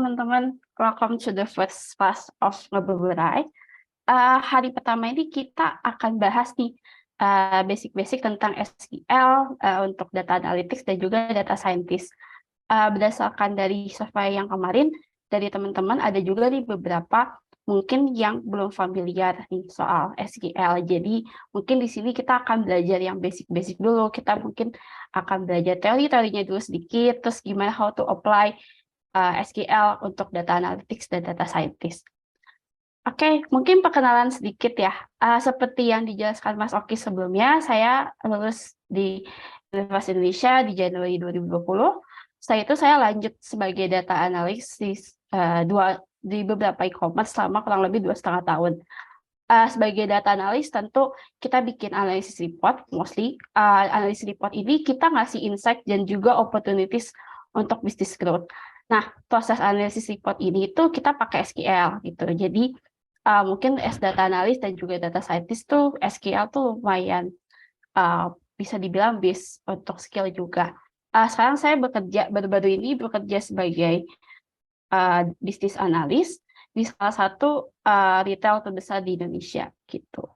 teman-teman, welcome to the first class of Ngebeberai. Hari pertama ini kita akan bahas nih basic-basic tentang SQL untuk data analytics dan juga data scientist. Berdasarkan dari survei yang kemarin, dari teman-teman ada juga nih beberapa mungkin yang belum familiar nih soal SQL. Jadi mungkin di sini kita akan belajar yang basic-basic dulu. Kita mungkin akan belajar teori-teorinya dulu sedikit, terus gimana how to apply SQL untuk data analytics dan data scientist. Oke, mungkin perkenalan sedikit ya. Seperti yang dijelaskan Mas Oki sebelumnya, saya lulus di Universitas Indonesia di Januari 2020. Setelah itu saya lanjut sebagai data analyst di beberapa e-commerce selama kurang lebih 2,5 tahun. Sebagai data analyst tentu kita bikin analisis report, mostly. Analisis report ini kita ngasih insight dan juga opportunities untuk business growth. Nah, proses analisis report ini itu kita pakai SQL gitu. Jadi mungkin as data analyst dan juga data scientist tuh SQL tuh lumayan bisa dibilang base untuk skill juga. Sekarang saya baru-baru ini bekerja sebagai business analyst di salah satu retail terbesar di Indonesia gitu.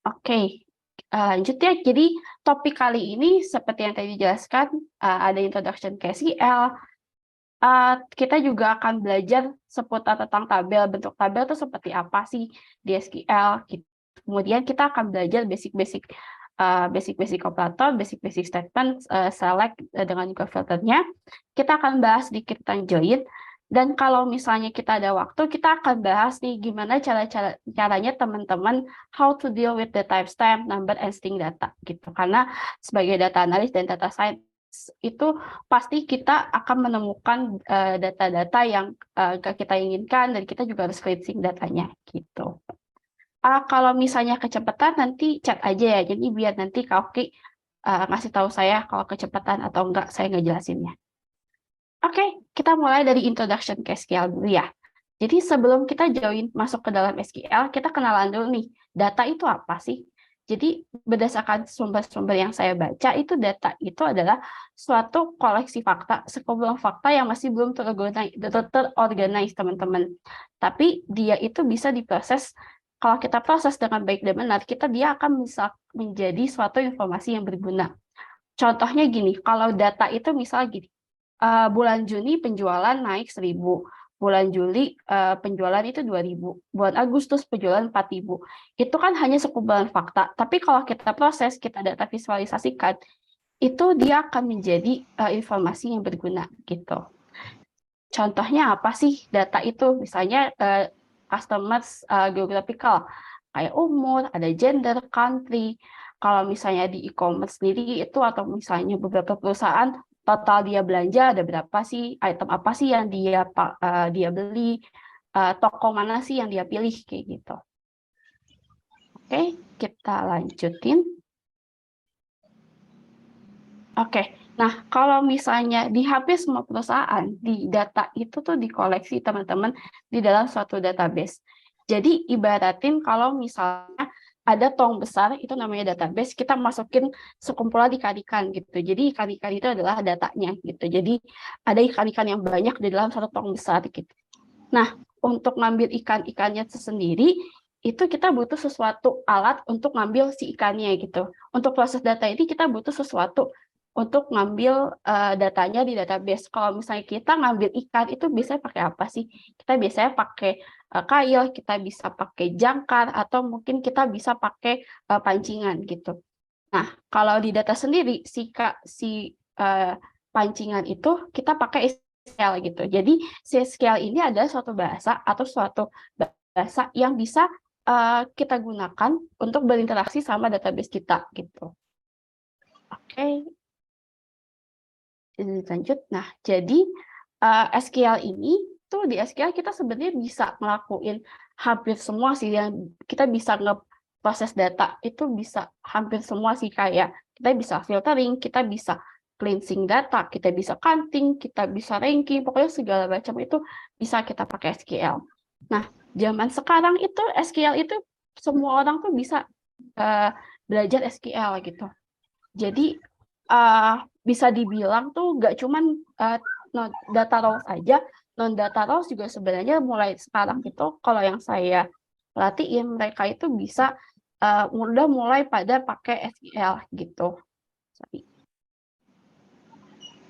Oke. Lanjut ya, jadi topik kali ini seperti yang tadi dijelaskan, ada introduction ke SQL, kita juga akan belajar seputar tentang tabel, bentuk tabel itu seperti apa sih di SQL, kemudian kita akan belajar basic-basic operator, basic statement, select dengan juga filternya, kita akan bahas sedikit tentang join. Dan kalau misalnya kita ada waktu, kita akan bahas nih gimana caranya teman-teman how to deal with the timestamp, number, and string data gitu. Karena sebagai data analis dan data science itu pasti kita akan menemukan data-data yang kita inginkan dan kita juga harus cleansing datanya gitu. Kalau misalnya kecepatan nanti chat aja ya. Jadi biar nanti Kak Oki ngasih tahu saya kalau kecepatan atau enggak saya ngejelasinnya. Oke, kita mulai dari introduction ke SQL dulu ya. Jadi sebelum kita join masuk ke dalam SQL, kita kenalan dulu nih, data itu apa sih? Jadi berdasarkan sumber-sumber yang saya baca, itu data itu adalah suatu koleksi fakta, sekumpulan fakta yang masih belum terorganize teman-teman. Tapi dia itu bisa diproses, kalau kita proses dengan baik dan benar, dia akan bisa menjadi suatu informasi yang berguna. Contohnya gini, kalau data itu misalnya gini, bulan Juni penjualan naik 1.000, bulan Juli penjualan itu 2.000, bulan Agustus penjualan 4.000. Itu kan hanya sekumpulan fakta, tapi kalau kita proses, kita data visualisasikan, itu dia akan menjadi informasi yang berguna gitu. Contohnya apa sih data itu? Misalnya customers geographical, kayak umur, ada gender, country. Kalau misalnya di e-commerce sendiri itu atau misalnya beberapa perusahaan total dia belanja ada berapa sih, item apa sih yang dia beli, toko mana sih yang dia pilih kayak gitu. Oke, kita lanjutin. Oke, nah kalau misalnya di hampir semua perusahaan, di data itu tuh dikoleksi teman-teman di dalam suatu database. Jadi ibaratin kalau misalnya ada tong besar, itu namanya database, kita masukin sekumpulan ikan-ikan gitu. Jadi ikan-ikan itu adalah datanya gitu. Jadi ada ikan-ikan yang banyak di dalam satu tong besar gitu. Nah, untuk ngambil ikan-ikannya sendiri, itu kita butuh sesuatu alat untuk ngambil si ikannya gitu. Untuk proses data ini kita butuh sesuatu untuk ngambil datanya di database. Kalau misalnya kita ngambil ikan itu biasanya pakai apa sih? Kita biasanya pakai kail, kita bisa pakai jangkar, atau mungkin kita bisa pakai pancingan gitu. Nah, kalau di data sendiri, si pancingan itu kita pakai SQL gitu. Jadi SQL ini adalah suatu bahasa atau suatu bahasa yang bisa kita gunakan untuk berinteraksi sama database kita gitu. Oke. Lanjut. Nah, jadi SQL ini tuh di SQL kita sebenarnya bisa ngelakuin hampir semua sih yang kita bisa ngeproses data itu bisa hampir semua sih, kayak kita bisa filtering, kita bisa cleansing data, kita bisa counting, kita bisa ranking, pokoknya segala macam itu bisa kita pakai SQL. Nah, zaman sekarang itu SQL itu semua orang tuh bisa belajar SQL gitu. Jadi bisa dibilang tuh nggak cuman data rows aja, non data rows juga sebenarnya mulai sekarang itu kalau yang saya perhatiin mereka itu bisa udah mulai pada pakai SQL gitu. Sorry.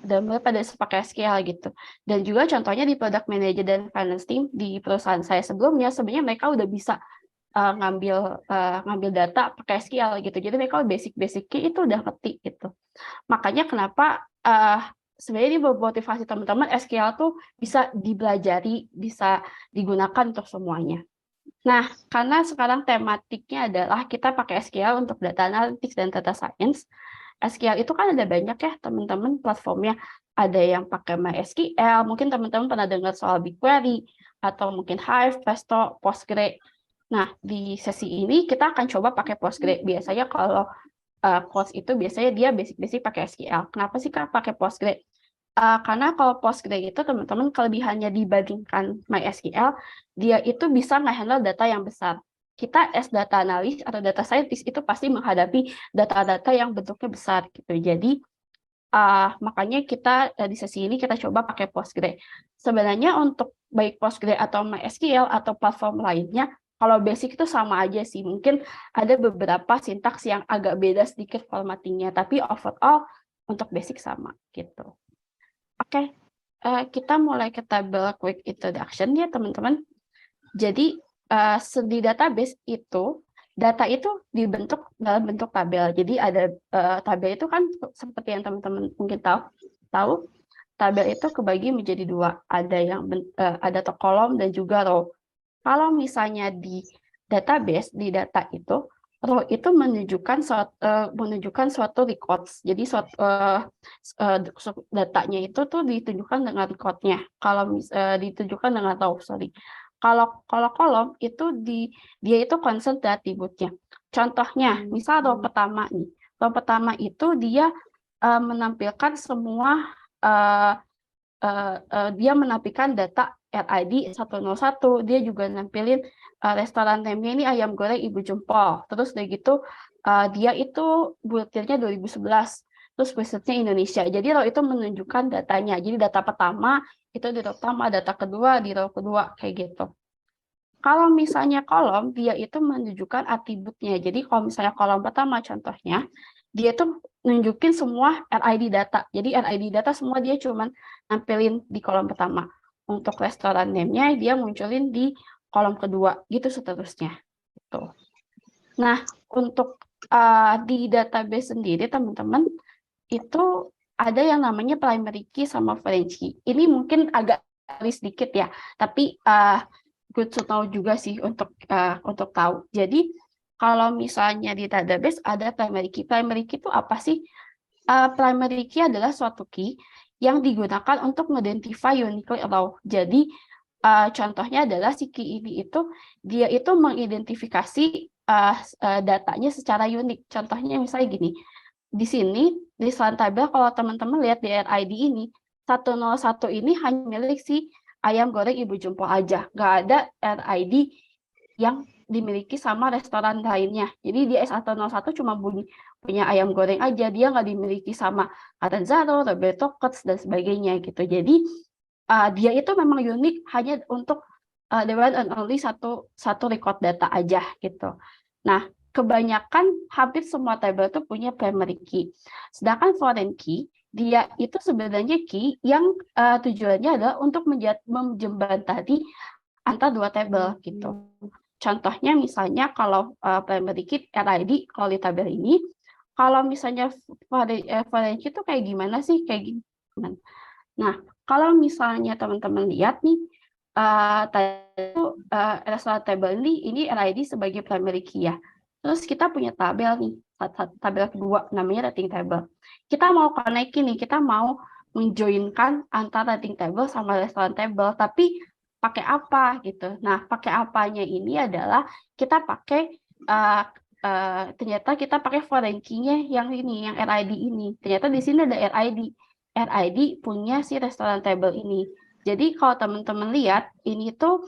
Dan mulai pada pakai SQL gitu. Dan juga contohnya di product manager dan finance team di perusahaan saya sebelumnya, sebenarnya mereka udah bisa ngambil data pakai SQL gitu. Jadi mereka basic-basicnya itu udah ngerti gitu. Makanya kenapa sebenarnya ini memotivasi teman-teman SQL tuh bisa dipelajari, bisa digunakan untuk semuanya. Nah, karena sekarang tematiknya adalah kita pakai SQL untuk data analytics dan data science. SQL itu kan ada banyak ya teman-teman platformnya. Ada yang pakai MySQL, mungkin teman-teman pernah dengar soal BigQuery, atau mungkin Hive, Presto, Postgre. Nah, di sesi ini kita akan coba pakai Postgre. Biasanya kalau course itu biasanya dia basic-basic pakai SQL. Kenapa sih Kak pakai Postgre? Karena kalau Postgre itu teman-teman kelebihannya dibandingkan MySQL, dia itu bisa nge-handle data yang besar. Kita as data analis atau data scientist itu pasti menghadapi data-data yang bentuknya besar gitu. Jadi makanya kita di sesi ini kita coba pakai Postgre. Sebenarnya untuk baik Postgre atau MySQL atau platform lainnya, kalau basic itu sama aja sih. Mungkin ada beberapa sintaks yang agak beda sedikit formattingnya, tapi overall untuk basic sama gitu. Oke, kita mulai ke tabel quick introduction ya teman-teman. Jadi di database itu data itu dibentuk dalam bentuk tabel. Jadi ada tabel itu kan seperti yang teman-teman mungkin tahu tabel itu kebagi menjadi dua. Ada yang ada kolom dan juga row. Kalau misalnya di database di data itu row itu menunjukkan suatu records. Jadi datanya itu tuh ditunjukkan dengan recordnya. Kalau ditunjukkan dengan row, sorry. Kalau kolom itu dia itu constant atributnya. Contohnya, misal row pertama nih. Row pertama itu dia menampilkan semua dia menampilkan data RID 101, dia juga nampilin restoran name-nya ini ayam goreng Ibu Jempol. Terus udah gitu dia itu butirnya 2011. Terus butirnya Indonesia. Jadi row itu menunjukkan datanya. Jadi data pertama itu di row pertama, data kedua di row kedua kayak gitu. Kalau misalnya kolom, dia itu menunjukkan atributnya. Jadi kalau misalnya kolom pertama contohnya, dia tuh nunjukin semua RID data. Jadi RID data semua dia cuman nampilin di kolom pertama. Untuk restoran name-nya dia munculin di kolom kedua, gitu seterusnya. Gitu. Nah, untuk di database sendiri teman-teman, itu ada yang namanya primary key sama foreign key. Ini mungkin agak sedikit ya, tapi good to know juga sih untuk tahu. Jadi kalau misalnya di database ada primary key. Primary key itu apa sih? Primary key adalah suatu key yang digunakan untuk mengidentify uniquely row. Jadi contohnya adalah si key ini itu dia itu mengidentifikasi datanya secara unik. Contohnya misalnya gini. Di sini di selain tabel kalau teman-teman lihat di RID ini 101 ini hanya milik si ayam goreng Ibu Jempol aja, nggak ada RID yang dimiliki sama restoran lainnya. Jadi di S101 cuma punya ayam goreng aja, dia nggak dimiliki sama Aranzaro, Roberto Kotz, dan sebagainya gitu. Jadi dia itu memang unik hanya untuk the one and only satu record data aja gitu. Nah, kebanyakan hampir semua tabel itu punya primary key. Sedangkan foreign key dia itu sebenarnya key yang tujuannya adalah untuk menjembatani antara dua tabel gitu. Contohnya misalnya kalau primary key RID kalau di tabel ini, kalau misalnya foreign key itu kayak gimana sih? Kayak gini. Nah, kalau misalnya teman-teman lihat nih, restoran tabel ini RID sebagai primary key ya. Terus kita punya tabel nih, tabel kedua namanya rating table. Kita mau connect nih, kita mau menjoinkan antara rating table sama restoran table, tapi pakai apa gitu. Nah, pakai apanya ini adalah kita pakai ternyata kita pakai foreign key-nya yang ini, yang RID ini. Ternyata di sini ada RID punya si restoran table ini. Jadi kalau teman-teman lihat ini tuh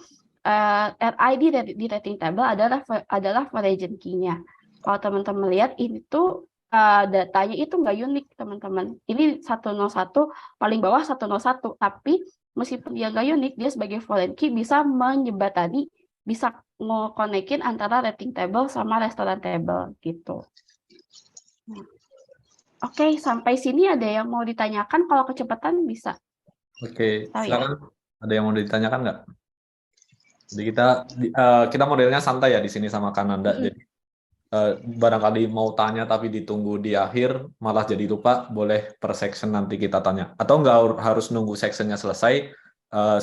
RID di rating table adalah foreign key-nya. Kalau teman-teman lihat ini tuh datanya itu nggak unik, teman-teman. Ini 101, paling bawah 101, tapi meskipun dia nggak unik, dia sebagai foreign key bisa menjembatani, bisa nge-connect-in antara rating table sama restoran table gitu. Oke, sampai sini ada yang mau ditanyakan? Kalau kecepatan bisa. Oke, Tahu ya? silakan. Ada yang mau ditanyakan nggak? Jadi kita modelnya santai ya di sini sama Kananda. Jadi barangkali mau tanya tapi ditunggu di akhir malah jadi lupa, boleh per section nanti kita tanya. Atau nggak harus nunggu sectionnya selesai,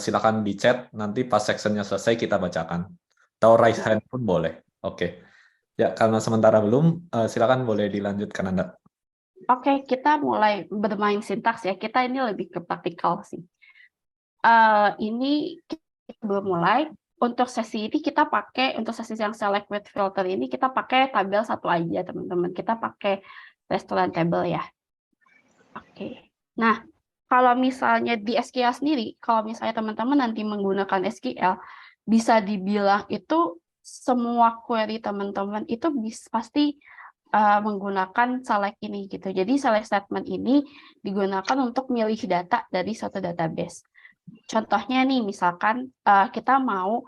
silakan di chat, nanti pas sectionnya selesai kita bacakan. Atau raise hand pun boleh. Oke. Ya, karena sementara belum, silakan boleh dilanjutkan Anda. Oke, kita mulai bermain sintaks ya. Kita ini lebih ke praktikal sih. Ini kita belum mulai. Untuk sesi ini kita pakai, untuk sesi yang select with filter ini kita pakai tabel satu aja, teman-teman. Kita pakai restoran table ya. Oke. Nah, kalau misalnya di SQL sendiri, kalau misalnya teman-teman nanti menggunakan SQL, bisa dibilang itu semua query teman-teman itu pasti menggunakan select ini gitu. Jadi select statement ini digunakan untuk milih data dari suatu database. Contohnya nih, misalkan kita mau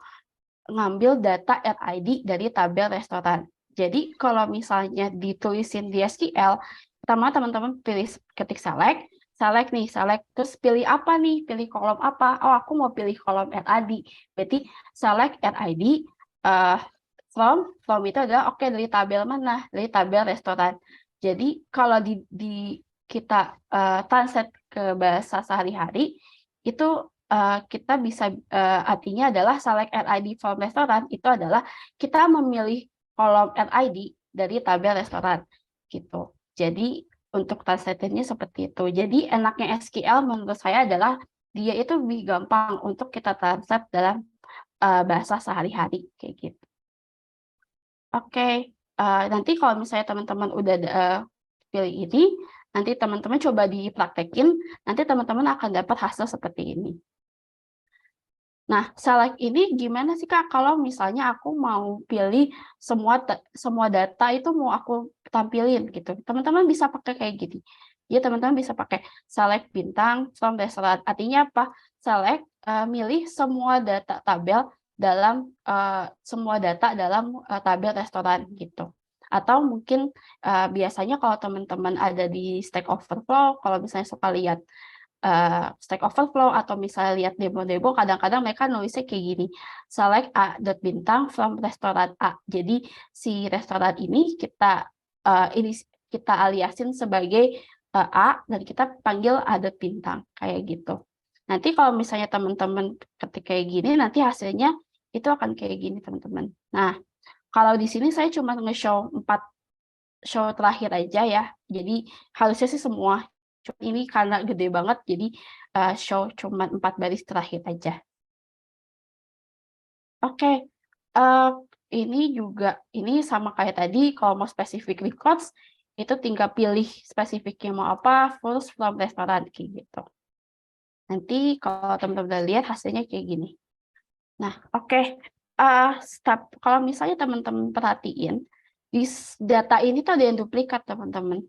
ngambil data RID dari tabel restoran. Jadi kalau misalnya ditulisin di SQL, pertama teman-teman pilih ketik select nih, select, terus pilih apa nih, pilih kolom apa? Oh, aku mau pilih kolom RID. Berarti select RID from itu adalah oke, dari tabel mana? Dari tabel restoran. Jadi kalau kita translate ke bahasa sehari-hari itu kita bisa artinya adalah select RID from restoran itu adalah kita memilih kolom RID dari tabel restoran gitu. Jadi untuk translate-nya seperti itu. Jadi enaknya SQL menurut saya adalah dia itu lebih gampang untuk kita translate dalam bahasa sehari-hari kayak gitu. Oke, nanti kalau misalnya teman-teman udah pilih ini, nanti teman-teman coba dipraktekin, nanti teman-teman akan dapat hasil seperti ini. Nah, select ini gimana sih Kak kalau misalnya aku mau pilih semua data itu mau aku tampilin gitu. Teman-teman bisa pakai kayak gini. Ya, teman-teman bisa pakai select bintang from restoran. Artinya apa? Select milih semua data tabel dalam semua data dalam tabel restoran gitu. Atau mungkin biasanya kalau teman-teman ada di Stack Overflow, kalau misalnya suka lihat Stack Overflow atau misalnya lihat demo-demo, kadang-kadang mereka nulisnya kayak gini, select A bintang from restoran A. Jadi si restoran ini kita aliasin sebagai A dan kita panggil A bintang kayak gitu. Nanti kalau misalnya teman-teman ketik kayak gini, nanti hasilnya itu akan kayak gini teman-teman. Nah, kalau di sini saya cuma nge-show 4 show terakhir aja ya. Jadi harusnya sih semua. Ini karena gede banget, jadi show cuma 4 baris terakhir aja. Oke, ini juga ini sama kayak tadi. Kalau mau specific records, itu tinggal pilih spesifiknya mau apa, first from restoran kayak gitu. Nanti kalau teman-teman lihat hasilnya kayak gini. Nah, oke. Kalau misalnya teman-teman perhatiin, di data ini tuh ada yang duplikat, teman-teman.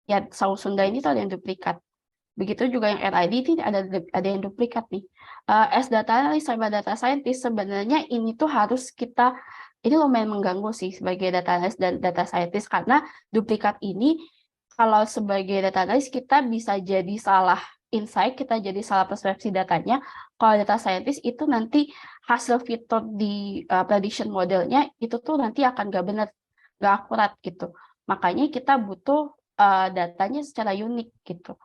Ya, Saus Sunda ini tuh ada yang duplikat. Begitu juga yang RID ini ada yang duplikat nih. As data analyst sama data scientist, sebenarnya ini tuh harus ini lumayan mengganggu sih sebagai data analyst dan data scientist, karena duplikat ini kalau sebagai data analyst kita bisa jadi salah insight, kita jadi salah persepsi datanya. Kalau data scientist itu nanti hasil fitur di prediction modelnya itu tuh nanti akan nggak benar, nggak akurat gitu. Makanya kita butuh datanya secara unik gitu.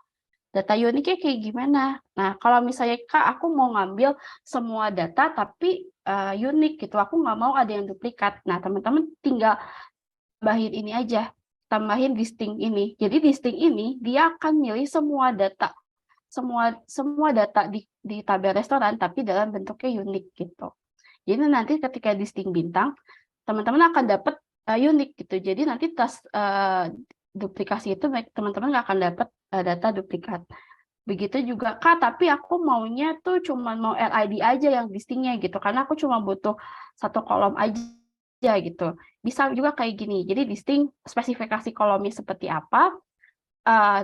Data uniknya kayak gimana? Nah, kalau misalnya Kak, aku mau ngambil semua data tapi unik gitu, aku nggak mau ada yang duplikat. Nah, teman-teman tinggal tambahin ini aja, tambahin distinct ini. Jadi distinct ini dia akan milih semua data di tabel restoran tapi dalam bentuknya unik gitu. Jadi nanti ketika distinct bintang, teman-teman akan dapat unik gitu. Jadi nanti duplikasi itu teman-teman nggak akan dapat data duplikat. Begitu juga Kak, tapi aku maunya tuh cuma mau RID aja yang distinctnya gitu, karena aku cuma butuh satu kolom aja aja gitu. Bisa juga kayak gini. Jadi listing spesifikasi kolomnya seperti apa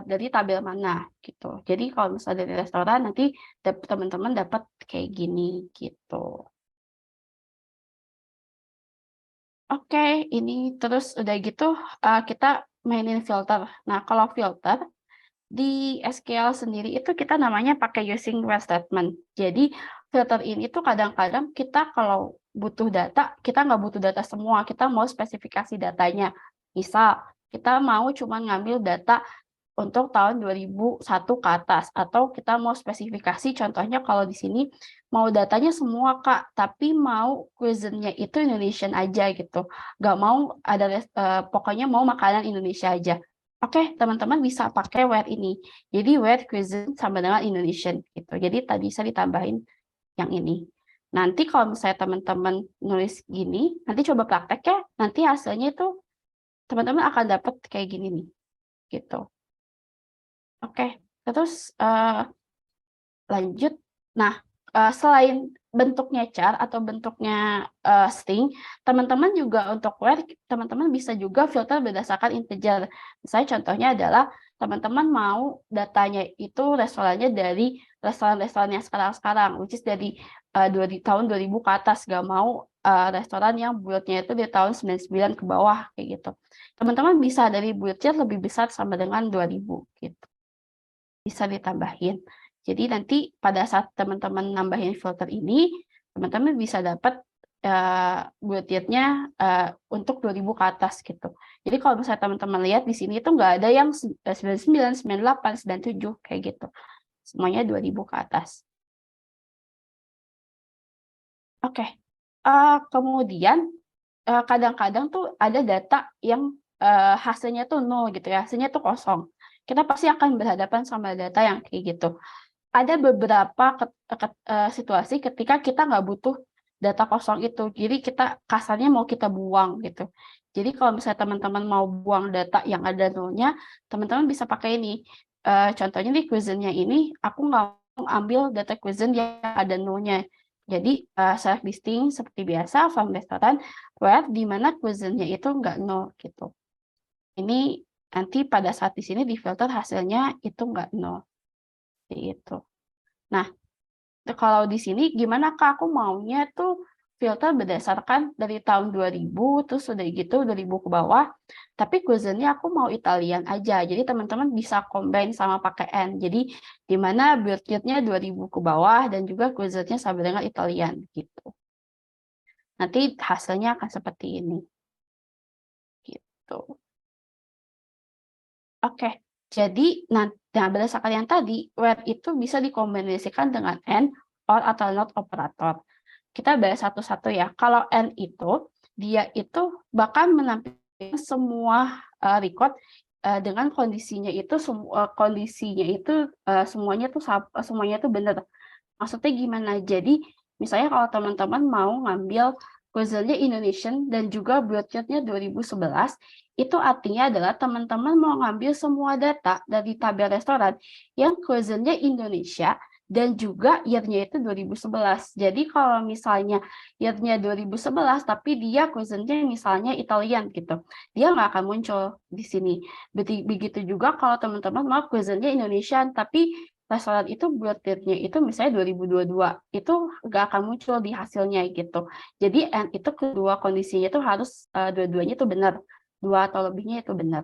dari tabel mana gitu. Jadi kalau misalnya dari restoran nanti teman-teman dapat kayak gini gitu. Oke, ini terus udah gitu kita mainin filter. Nah, kalau filter di SQL sendiri itu kita namanya pakai using where statement. Jadi filter ini tuh kadang-kadang kita kalau butuh data, kita nggak butuh data semua, kita mau spesifikasi datanya. Misal, kita mau cuma ngambil data untuk tahun 2001 ke atas, atau kita mau spesifikasi, contohnya kalau di sini mau datanya semua Kak, tapi mau cuisine-nya itu Indonesian aja gitu. Nggak mau ada, pokoknya mau makanan Indonesia aja. Oke, teman-teman bisa pakai where ini. Jadi where cuisine sama dengan Indonesian gitu. Jadi tadi bisa ditambahin yang ini. Nanti kalau misalnya teman-teman nulis gini, nanti coba praktek ya. Nanti hasilnya itu teman-teman akan dapat kayak gini nih, gitu. Oke, terus lanjut. Nah, selain bentuknya char atau bentuknya string, teman-teman juga untuk where, teman-teman bisa juga filter berdasarkan integer. Misalnya contohnya adalah teman-teman mau datanya itu restorannya dari restoran-restoran yang sekarang-sekarang, which is dari tahun 2000 ke atas, nggak mau restoran yang build-nya itu di tahun 99 ke bawah, kayak gitu. Teman-teman bisa dari build-nya lebih besar sama dengan 2000, gitu. Bisa ditambahin. Jadi nanti pada saat teman-teman nambahin filter ini, teman-teman bisa dapat budgetnya untuk 2000 ke atas gitu. Jadi kalau misalnya teman-teman lihat di sini itu nggak ada yang 99, 98, 97 kayak gitu. Semuanya 2000 ke atas. Oke. Kemudian kadang-kadang tuh ada data yang hasilnya tuh 0 gitu ya, hasilnya tuh kosong. Kita pasti akan berhadapan sama data yang kayak gitu. Ada beberapa situasi ketika kita nggak butuh data kosong itu. Jadi kita kasarnya mau kita buang gitu. Jadi kalau misalnya teman-teman mau buang data yang ada nolnya, teman-teman bisa pakai ini. Contohnya di cuisine-nya ini, aku nggak mau ambil data cuisine yang ada nolnya. Jadi select listing seperti biasa, from restoran, where di mana cuisine-nya itu nggak nol gitu. Ini nanti pada saat di sini di filter hasilnya itu nggak nol. Itu. Nah, kalau di sini gimana Kak? Aku maunya tuh filter berdasarkan dari tahun 2000, terus udah gitu 2000 ke bawah, tapi cuisine-nya aku mau Italian aja. Jadi teman-teman bisa combine sama pakai N. Jadi di mana budgetnya 2000 ke bawah dan juga cuisine-nya sama dengan Italian gitu. Nanti hasilnya akan seperti ini. Gitu. Oke, jadi nah berdasarkan yang tadi, where itu bisa dikombinasikan dengan and, or atau not operator. Kita bahas satu-satu ya. Kalau and itu, dia itu bahkan menampilkan semua record dengan kondisinya itu semuanya itu benar. Maksudnya gimana? Jadi misalnya kalau teman-teman mau ngambil cuisine-nya Indonesian dan juga budgetnya 2011, itu artinya adalah teman-teman mau ngambil semua data dari tabel restoran yang cuisine-nya Indonesia dan juga year-nya itu 2011. Jadi kalau misalnya year-nya 2011 tapi dia cuisine-nya misalnya Italian gitu, dia nggak akan muncul di sini. Begitu juga kalau teman-teman mau cuisine-nya Indonesian tapi restoran itu budgetnya itu misalnya 2022, itu nggak akan muncul di hasilnya gitu. Jadi and itu kedua kondisinya itu harus dua-duanya itu benar, dua atau lebihnya itu benar.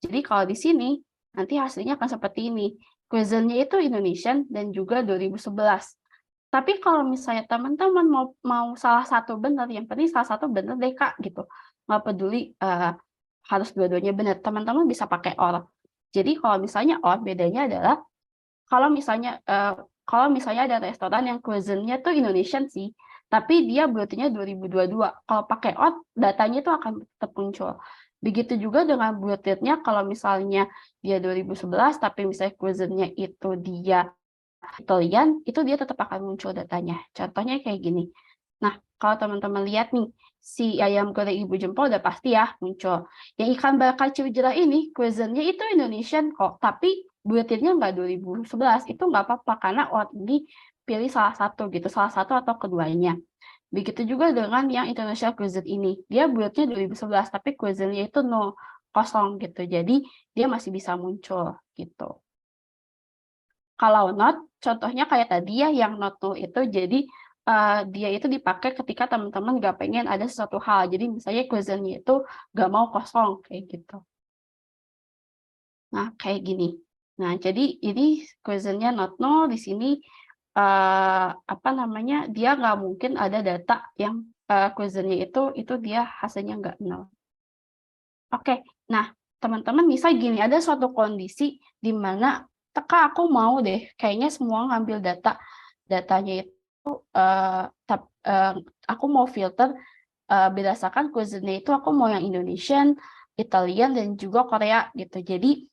Jadi kalau di sini nanti hasilnya akan seperti ini. Cuisine-nya itu Indonesian dan juga 2011. Tapi kalau misalnya teman-teman mau salah satu benar, yang penting salah satu benar deh Kak gitu. Nggak peduli harus dua-duanya benar. Teman-teman bisa pakai or. Jadi kalau misalnya or, bedanya adalah kalau misalnya ada restoran yang cuisine-nya tuh Indonesian sih, tapi dia budgetnya 2022. Kalau pakai out, datanya itu akan tetap muncul. Begitu juga dengan budgetnya kalau misalnya dia 2011, tapi misalnya cuisine-nya itu dia Italian, itu dia tetap akan muncul datanya. Contohnya kayak gini. Nah, kalau teman-teman lihat nih, si ayam goreng ibu jempol udah pasti ya muncul. Yang ikan bakar ciujerah ini, cuisine-nya itu Indonesian kok, tapi budgetnya nggak 2011, itu nggak apa-apa, karena ini pilih salah satu gitu, salah satu atau keduanya. Begitu juga dengan yang international cuisine ini. Dia buatnya 2011, tapi cuisine-nya itu kosong gitu. Jadi dia masih bisa muncul gitu. Kalau not, contohnya kayak tadi ya yang not null itu, jadi dia itu dipakai ketika teman-teman nggak pengen ada sesuatu hal. Jadi misalnya cuisine-nya itu nggak mau kosong kayak gitu. Nah, kayak gini. Nah, jadi ini cuisine-nya not null di sini apa namanya, dia nggak mungkin ada data yang cuisine-nya itu dia hasilnya nggak nol. Oke, nah teman-teman bisa gini, ada suatu kondisi di mana Kak, aku mau deh, kayaknya semua ngambil datanya itu, aku mau filter berdasarkan cuisine itu aku mau yang Indonesian, Italian, dan juga Korea gitu. Jadi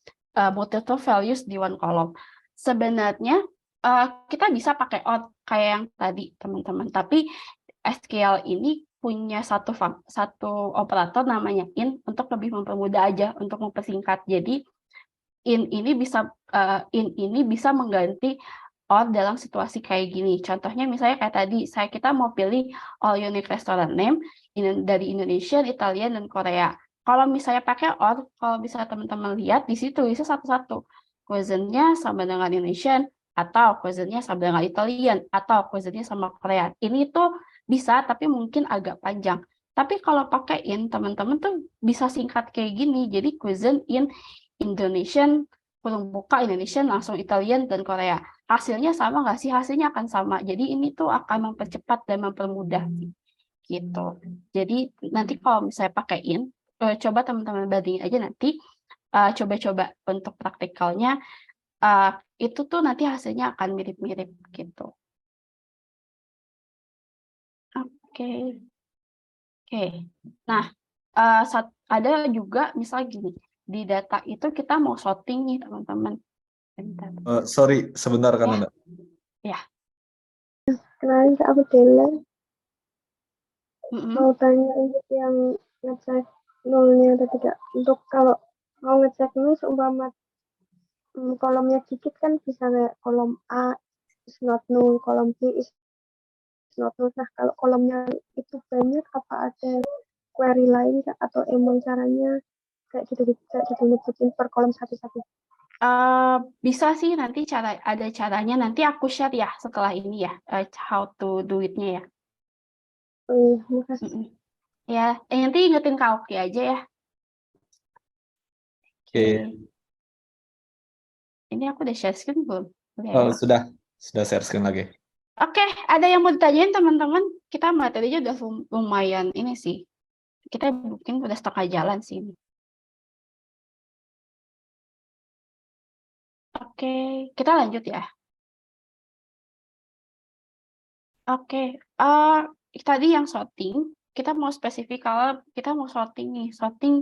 multiple values di one column. Sebenarnya kita bisa pakai out kayak yang tadi teman-teman, tapi SQL ini punya satu operator namanya in untuk lebih mempermudah aja untuk mempersingkat. Jadi in ini bisa mengganti out dalam situasi kayak gini. Contohnya misalnya kayak tadi, kita mau pilih all unique restaurant name dari Indonesia, Italian, dan Korea. Kalau misalnya pakai out, kalau bisa teman-teman lihat di situ bisa satu-satu. Cuisine-nya sama dengan Indonesian, atau cuisine-nya sama dengan Italian, atau cuisine-nya sama Korea. Ini tuh bisa, tapi mungkin agak panjang. Tapi kalau pakai in, teman-teman tuh bisa singkat kayak gini. Jadi cuisine in Indonesian, kurung buka Indonesian, langsung Italian, dan Korea. Hasilnya sama nggak sih? Hasilnya akan sama. Jadi ini tuh akan mempercepat dan mempermudah gitu. Jadi nanti kalau misalnya pakai in, coba teman-teman bandingin aja nanti, coba-coba untuk praktikalnya, itu tuh nanti hasilnya akan mirip-mirip gitu. Oke. Nah, ada juga misal gini, di data itu kita mau sorting nih teman-teman. Sorry, sebentar kan Anda. Ya. Kenalin, aku Dela. Mau tanya untuk yang ngecek nolnya atau tidak. Untuk kalau mau ngecek nol, seumpama kolomnya dikit kan bisa kayak kolom A is not null, kolom B is not null. Nah, kalau kolomnya itu banyak, apa ada query lain kah? Atau emang caranya kayak gitu nyebutin per kolom satu-satu? Bisa sih, nanti ada caranya, nanti aku share ya setelah ini ya, how to do it-nya ya. Oh, makasih. Ya, nanti ingetin Kak Oki aja ya. Oke. Ini aku udah share screen belum? Sudah share screen lagi. Oke, ada yang mau ditanyain teman-teman? Kita materinya udah lumayan ini sih. Kita mungkin udah setengah jalan sih. Oke, kita lanjut ya. Oke, tadi yang sorting, kita mau spesifik kalau kita mau sorting nih, sorting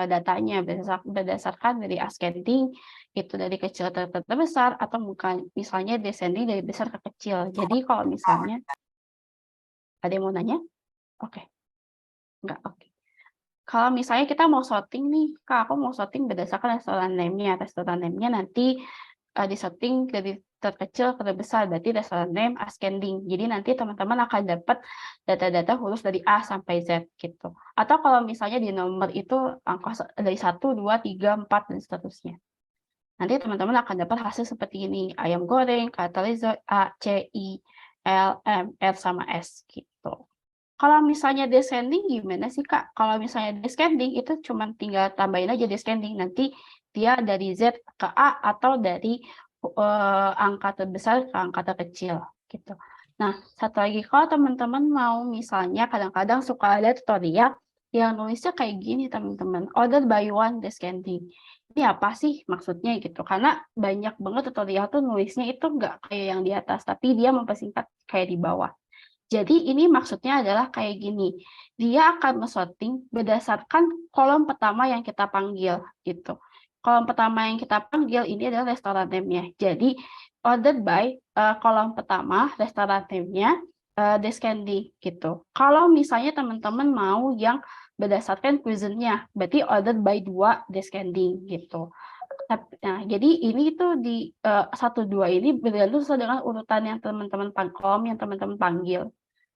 datanya berdasarkan dari ascending itu dari kecil ke terbesar, atau bukan misalnya descending dari besar ke kecil. Jadi kalau misalnya ada yang mau nanya, oke, enggak, oke. Kalau misalnya kita mau sorting nih, Kak, aku mau sorting berdasarkan restoran name-nya. Restoran name-nya nanti disorting dari terkecil ke terbesar, berarti restoran name ascending. Jadi nanti teman-teman akan dapat data-data huruf dari A sampai Z gitu. Atau kalau misalnya di nomor itu angka dari 1, 2, 3, 4, dan seterusnya. Nanti teman-teman akan dapat hasil seperti ini. Ayam goreng, katalizer A, C, I, L, M, R, sama S gitu. Kalau misalnya descending gimana sih Kak? Kalau misalnya descending itu cuma tinggal tambahin aja descending. Nanti dia dari Z ke A atau dari angka terbesar ke angka terkecil gitu. Nah, satu lagi, kalau teman-teman mau misalnya kadang-kadang suka ada tutorial yang nulisnya kayak gini teman-teman, order by one descending. Ini apa sih maksudnya gitu? Karena banyak banget tutorial tuh nulisnya itu nggak kayak yang di atas, tapi dia mempersingkat kayak di bawah. Jadi ini maksudnya adalah kayak gini, dia akan men-sorting berdasarkan kolom pertama yang kita panggil gitu. Kolom pertama yang kita panggil ini adalah restoran name-nya. Jadi ordered by kolom pertama restoran name-nya descending gitu. Kalau misalnya teman-teman mau yang berdasarkan cuisine-nya, berarti ordered by 2 descending gitu. Nah, jadi ini tuh di 1, 2 ini bergantung sesuai dengan urutan yang teman-teman kolom yang teman-teman panggil.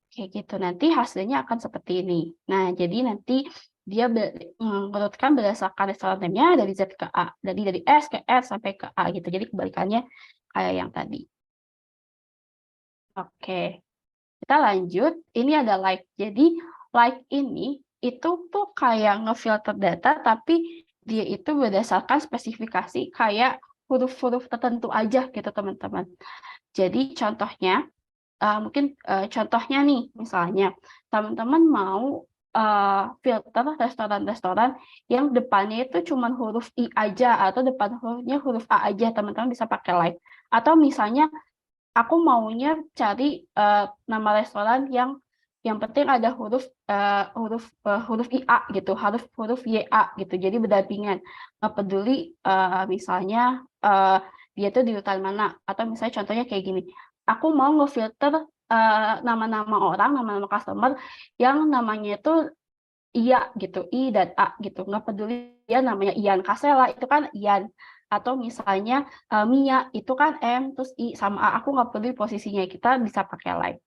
Kayak gitu. Nanti hasilnya akan seperti ini. Nah, jadi nanti dia mengurutkan berdasarkan restoran name-nya dari Z ke A. Jadi dari S ke R sampai ke A gitu. Jadi kebalikannya kayak yang tadi. Oke. Kita lanjut. Ini ada like. Jadi like ini itu tuh kayak ngefilter data, tapi dia itu berdasarkan spesifikasi kayak huruf-huruf tertentu aja gitu teman-teman. Jadi contohnya, mungkin contohnya nih, misalnya teman-teman mau filter restoran-restoran yang depannya itu cuma huruf I aja atau depan hurufnya huruf A aja, teman-teman bisa pakai like. Atau misalnya aku maunya cari nama restoran yang penting ada huruf IA gitu, huruf YA gitu. Jadi berdampingan. Nggak peduli misalnya dia tuh di urutan mana, atau misalnya contohnya kayak gini. Aku mau ngefilter nama-nama orang, nama-nama customer yang namanya itu Iya gitu, I dan A gitu. Nggak peduli ya namanya Ian Kasela, itu kan Ian. Atau misalnya Mia, itu kan M, terus I sama A. Aku nggak peduli posisinya, kita bisa pakai like.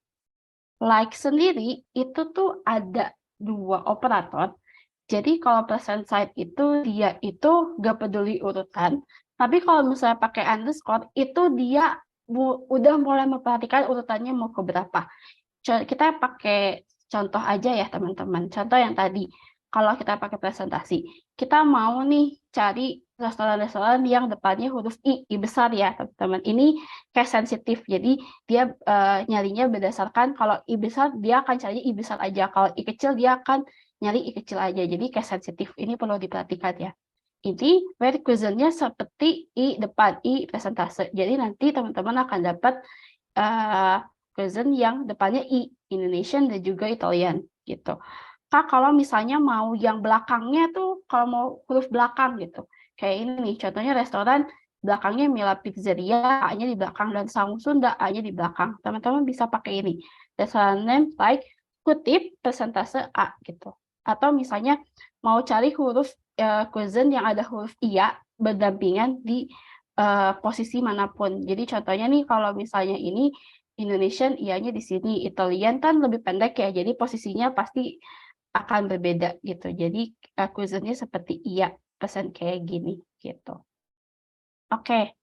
Like sendiri itu tuh ada 2 operator. Jadi kalau percent side itu dia itu nggak peduli urutan. Tapi kalau misalnya pakai underscore, itu dia udah mulai memperhatikan urutannya mau ke berapa. Kita pakai contoh aja ya teman-teman. Contoh yang tadi, kalau kita pakai presentasi, kita mau nih cari restoran-restoran yang depannya huruf I besar ya teman-teman. Ini case sensitif, jadi dia nyarinya berdasarkan kalau I besar dia akan cari I besar aja, kalau I kecil dia akan nyari I kecil aja. Jadi case sensitif ini perlu diperhatikan ya. Ini prerequisite-nya seperti I depan, I presentase. Jadi nanti teman-teman akan dapat present yang depannya I, Indonesian dan juga Italian gitu. Kak, kalau misalnya mau yang belakangnya tuh, kalau mau huruf belakang gitu, kayak ini nih, contohnya restoran belakangnya Mila Pizzeria, A-nya di belakang, dan Saung Sunda, A-nya di belakang. Teman-teman bisa pakai ini. Restoran name like kutip persentase A gitu. Atau misalnya mau cari huruf cuisine yang ada huruf iya berdampingan di posisi manapun. Jadi contohnya nih kalau misalnya ini Indonesian ianya di sini, Italian kan lebih pendek ya, jadi posisinya pasti akan berbeda gitu. Jadi cuisine-nya seperti iya, pesan kayak gini gitu. Oke.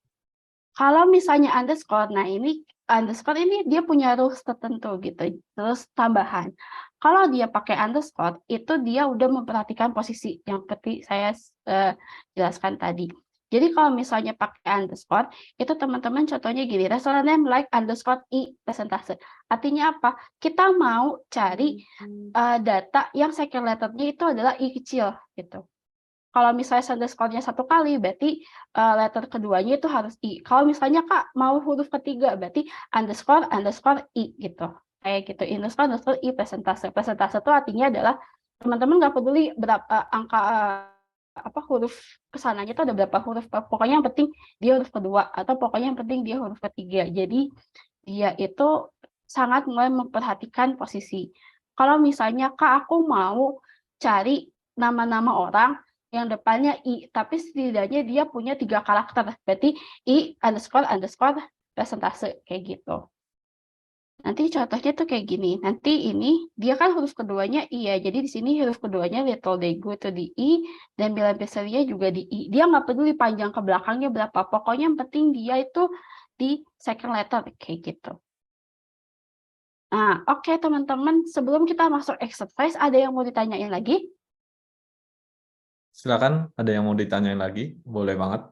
Kalau misalnya underscore, nah ini underscore ini dia punya rules tertentu gitu, terus tambahan. Kalau dia pakai underscore, itu dia udah memperhatikan posisi yang seperti saya jelaskan tadi. Jadi kalau misalnya pakai underscore, itu teman-teman contohnya gini, restoran name like underscore I persentase. Artinya apa? Kita mau cari data yang second letter-nya itu adalah I kecil gitu. Kalau misalnya underscore-nya 1 kali, berarti letter keduanya itu harus I. Kalau misalnya Kak mau huruf ketiga, berarti underscore I gitu. Kayak gitu, underscore I persentase. Persentase itu artinya adalah teman-teman nggak peduli berapa angka huruf kesananya itu ada berapa huruf. Pokoknya yang penting dia huruf kedua, atau pokoknya yang penting dia huruf ketiga. Jadi dia itu sangat mulai memperhatikan posisi. Kalau misalnya Kak aku mau cari nama-nama orang yang depannya I, tapi setidaknya dia punya 3 karakter. Berarti I underscore persentase kayak gitu. Nanti contohnya tuh kayak gini. Nanti ini dia kan huruf keduanya I ya. Jadi di sini huruf keduanya Little Daegu itu di I dan Mila Pizzeria juga di I. Dia nggak peduli panjang ke belakangnya berapa. Pokoknya yang penting dia itu di second letter kayak gitu. Nah, oke teman-teman, sebelum kita masuk exercise, ada yang mau ditanyain lagi? Silakan, ada yang mau ditanyain lagi? Boleh banget.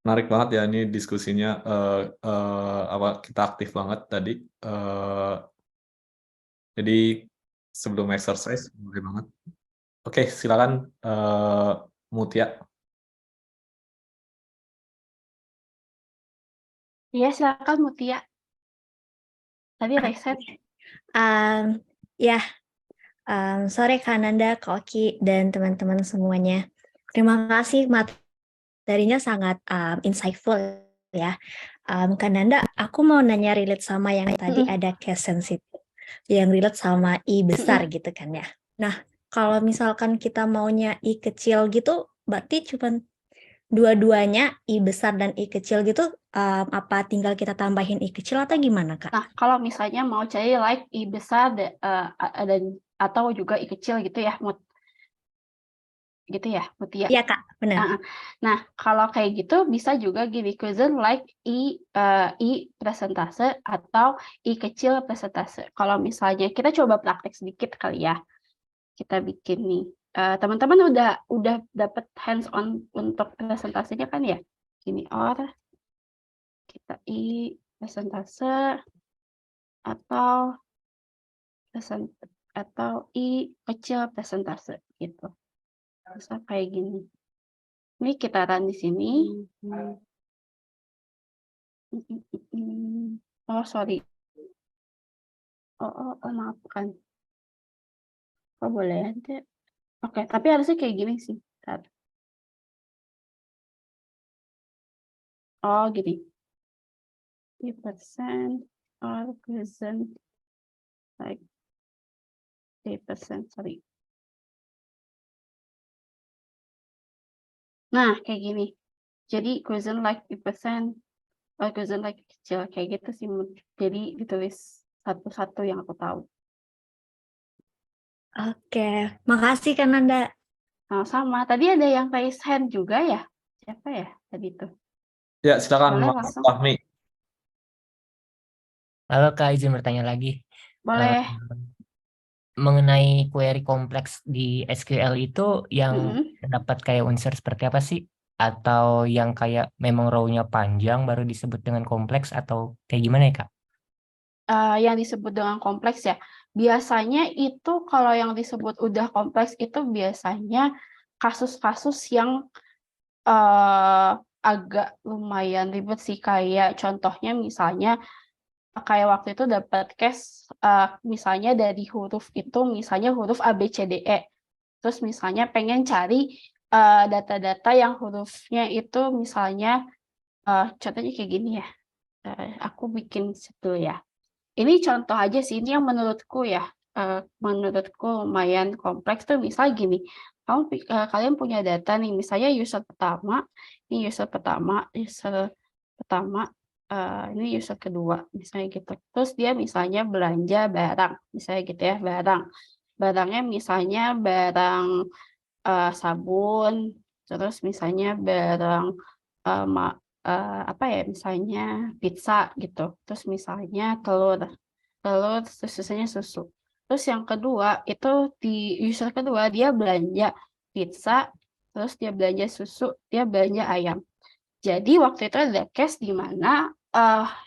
Menarik banget ya ini diskusinya, kita aktif banget tadi. Jadi sebelum exercise boleh banget. Oke, silakan Mutia. Iya, silakan Mutia. Tadi reset. Sore Kak Nanda, Kak Oki, dan teman-teman semuanya. Terima kasih materinya sangat insightful ya. Kak Nanda, aku mau nanya relate sama yang tadi ada case sensitive, yang relate sama I besar gitu kan ya. Nah, kalau misalkan kita maunya I kecil gitu, berarti cuma dua-duanya I besar dan I kecil gitu, apa tinggal kita tambahin I kecil atau gimana, Kak? Nah, kalau misalnya mau cari like I besar dan atau juga I kecil gitu ya, gitu ya, Mutia. Iya, Kak, benar. Nah, kalau kayak gitu bisa juga gini, quotient like I persentase atau I kecil persentase. Kalau misalnya kita coba praktek sedikit kali ya, kita bikin nih. Teman-teman udah dapat hands on untuk presentasenya kan ya? Gini, kita I persentase atau I kecil persentase gitu. Bisa kayak gini. Ini kita run di sini. Oh, sorry. Oh, maafkan. Oh, boleh aja. Oke, tapi harusnya kayak gini sih. Bentar. Oh, gini. 3% or present like 3%, sorry. Nah, kayak gini. Jadi, quotient like 3% or quotient like kecil. Kayak gitu sih. Jadi, ditulis satu-satu yang aku tahu. Oke, makasih Kak Nanda. Sama. Tadi ada yang raise hand juga ya? Siapa ya tadi itu? Ya, silakan Boleh Mas langsung. Fahmi. Halo Kak, izin bertanya lagi. Boleh. Mengenai query kompleks di SQL itu yang Mm-mm. dapat kayak unsur seperti apa sih? Atau yang kayak memang row-nya panjang baru disebut dengan kompleks atau kayak gimana ya Kak? Yang disebut dengan kompleks ya. Biasanya itu kalau yang disebut udah kompleks itu biasanya kasus-kasus yang agak lumayan ribet sih, kayak contohnya misalnya kayak waktu itu dapat case misalnya dari huruf itu misalnya huruf A, B, C, D, E. Terus misalnya pengen cari data-data yang hurufnya itu misalnya contohnya kayak gini ya. Aku bikin situ ya. Ini contoh aja sih, ini yang menurutku ya, menurutku lumayan kompleks tuh. Misal gini, kalian punya data nih, misalnya user pertama, ini user pertama, ini user kedua, misalnya gitu. Terus dia misalnya belanja barang, misalnya gitu ya, barangnya misalnya barang sabun, terus misalnya barang apa ya, misalnya pizza gitu. Terus misalnya telur, terus sisanya susu. Terus yang kedua itu di user kedua dia belanja pizza, terus dia belanja susu, dia belanja ayam. Jadi waktu itu ada case di mana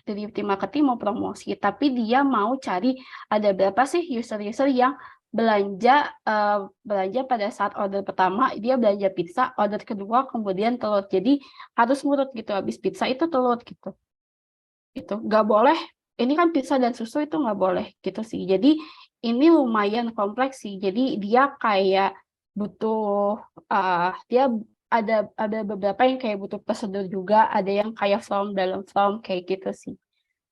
dari tim marketing mau promosi, tapi dia mau cari ada berapa sih user-user yang belanja pada saat order pertama dia belanja pizza, order kedua kemudian telur. Jadi harus ngurut gitu, habis pizza itu telur gitu. Itu nggak boleh. Ini kan pizza dan susu itu nggak boleh gitu sih. Jadi ini lumayan kompleks sih. Jadi dia kayak butuh dia ada beberapa yang kayak butuh prosedur juga, ada yang kayak form dalam form kayak gitu sih.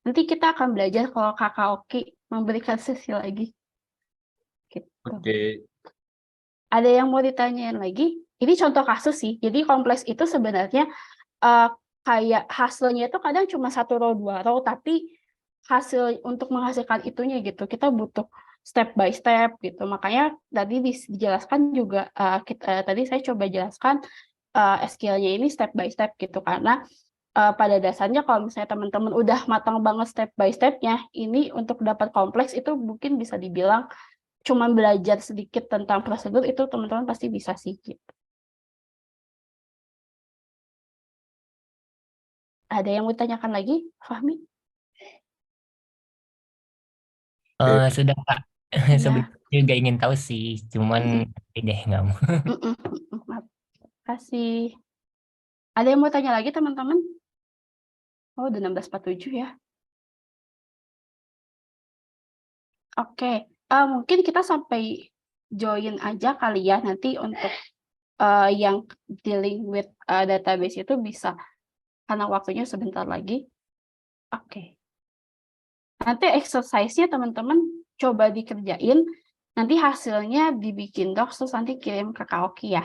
Nanti kita akan belajar kalau Kakak Oki memberikan sesi lagi. Gitu. Oke. Ada yang mau ditanyain lagi? Ini contoh kasus sih. Jadi kompleks itu sebenarnya kayak hasilnya itu kadang cuma 1 row 2 row, tapi hasil untuk menghasilkan itunya gitu kita butuh step by step gitu. Makanya tadi dijelaskan juga tadi saya coba jelaskan SQL-nya ini step by step gitu, karena pada dasarnya kalau misalnya teman-teman udah matang banget step by step-nya, ini untuk dapat kompleks itu mungkin bisa dibilang cuma belajar sedikit tentang prosedur itu teman-teman pasti bisa sih gitu. Ada yang mau ditanyakan lagi, Fahmi? Sudah Kak, sebelumnya juga ingin tahu sih, cuman deh nggak mau. Terima kasih. Ada yang mau tanya lagi teman-teman? Oh, udah 16.47 ya. Oke, mungkin kita sampai join aja kali ya nanti untuk yang dealing with database itu bisa, karena waktunya sebentar lagi. Oke. Nanti exercise-nya teman-teman coba dikerjain, nanti hasilnya dibikin docs terus nanti kirim ke Kak Oki ya.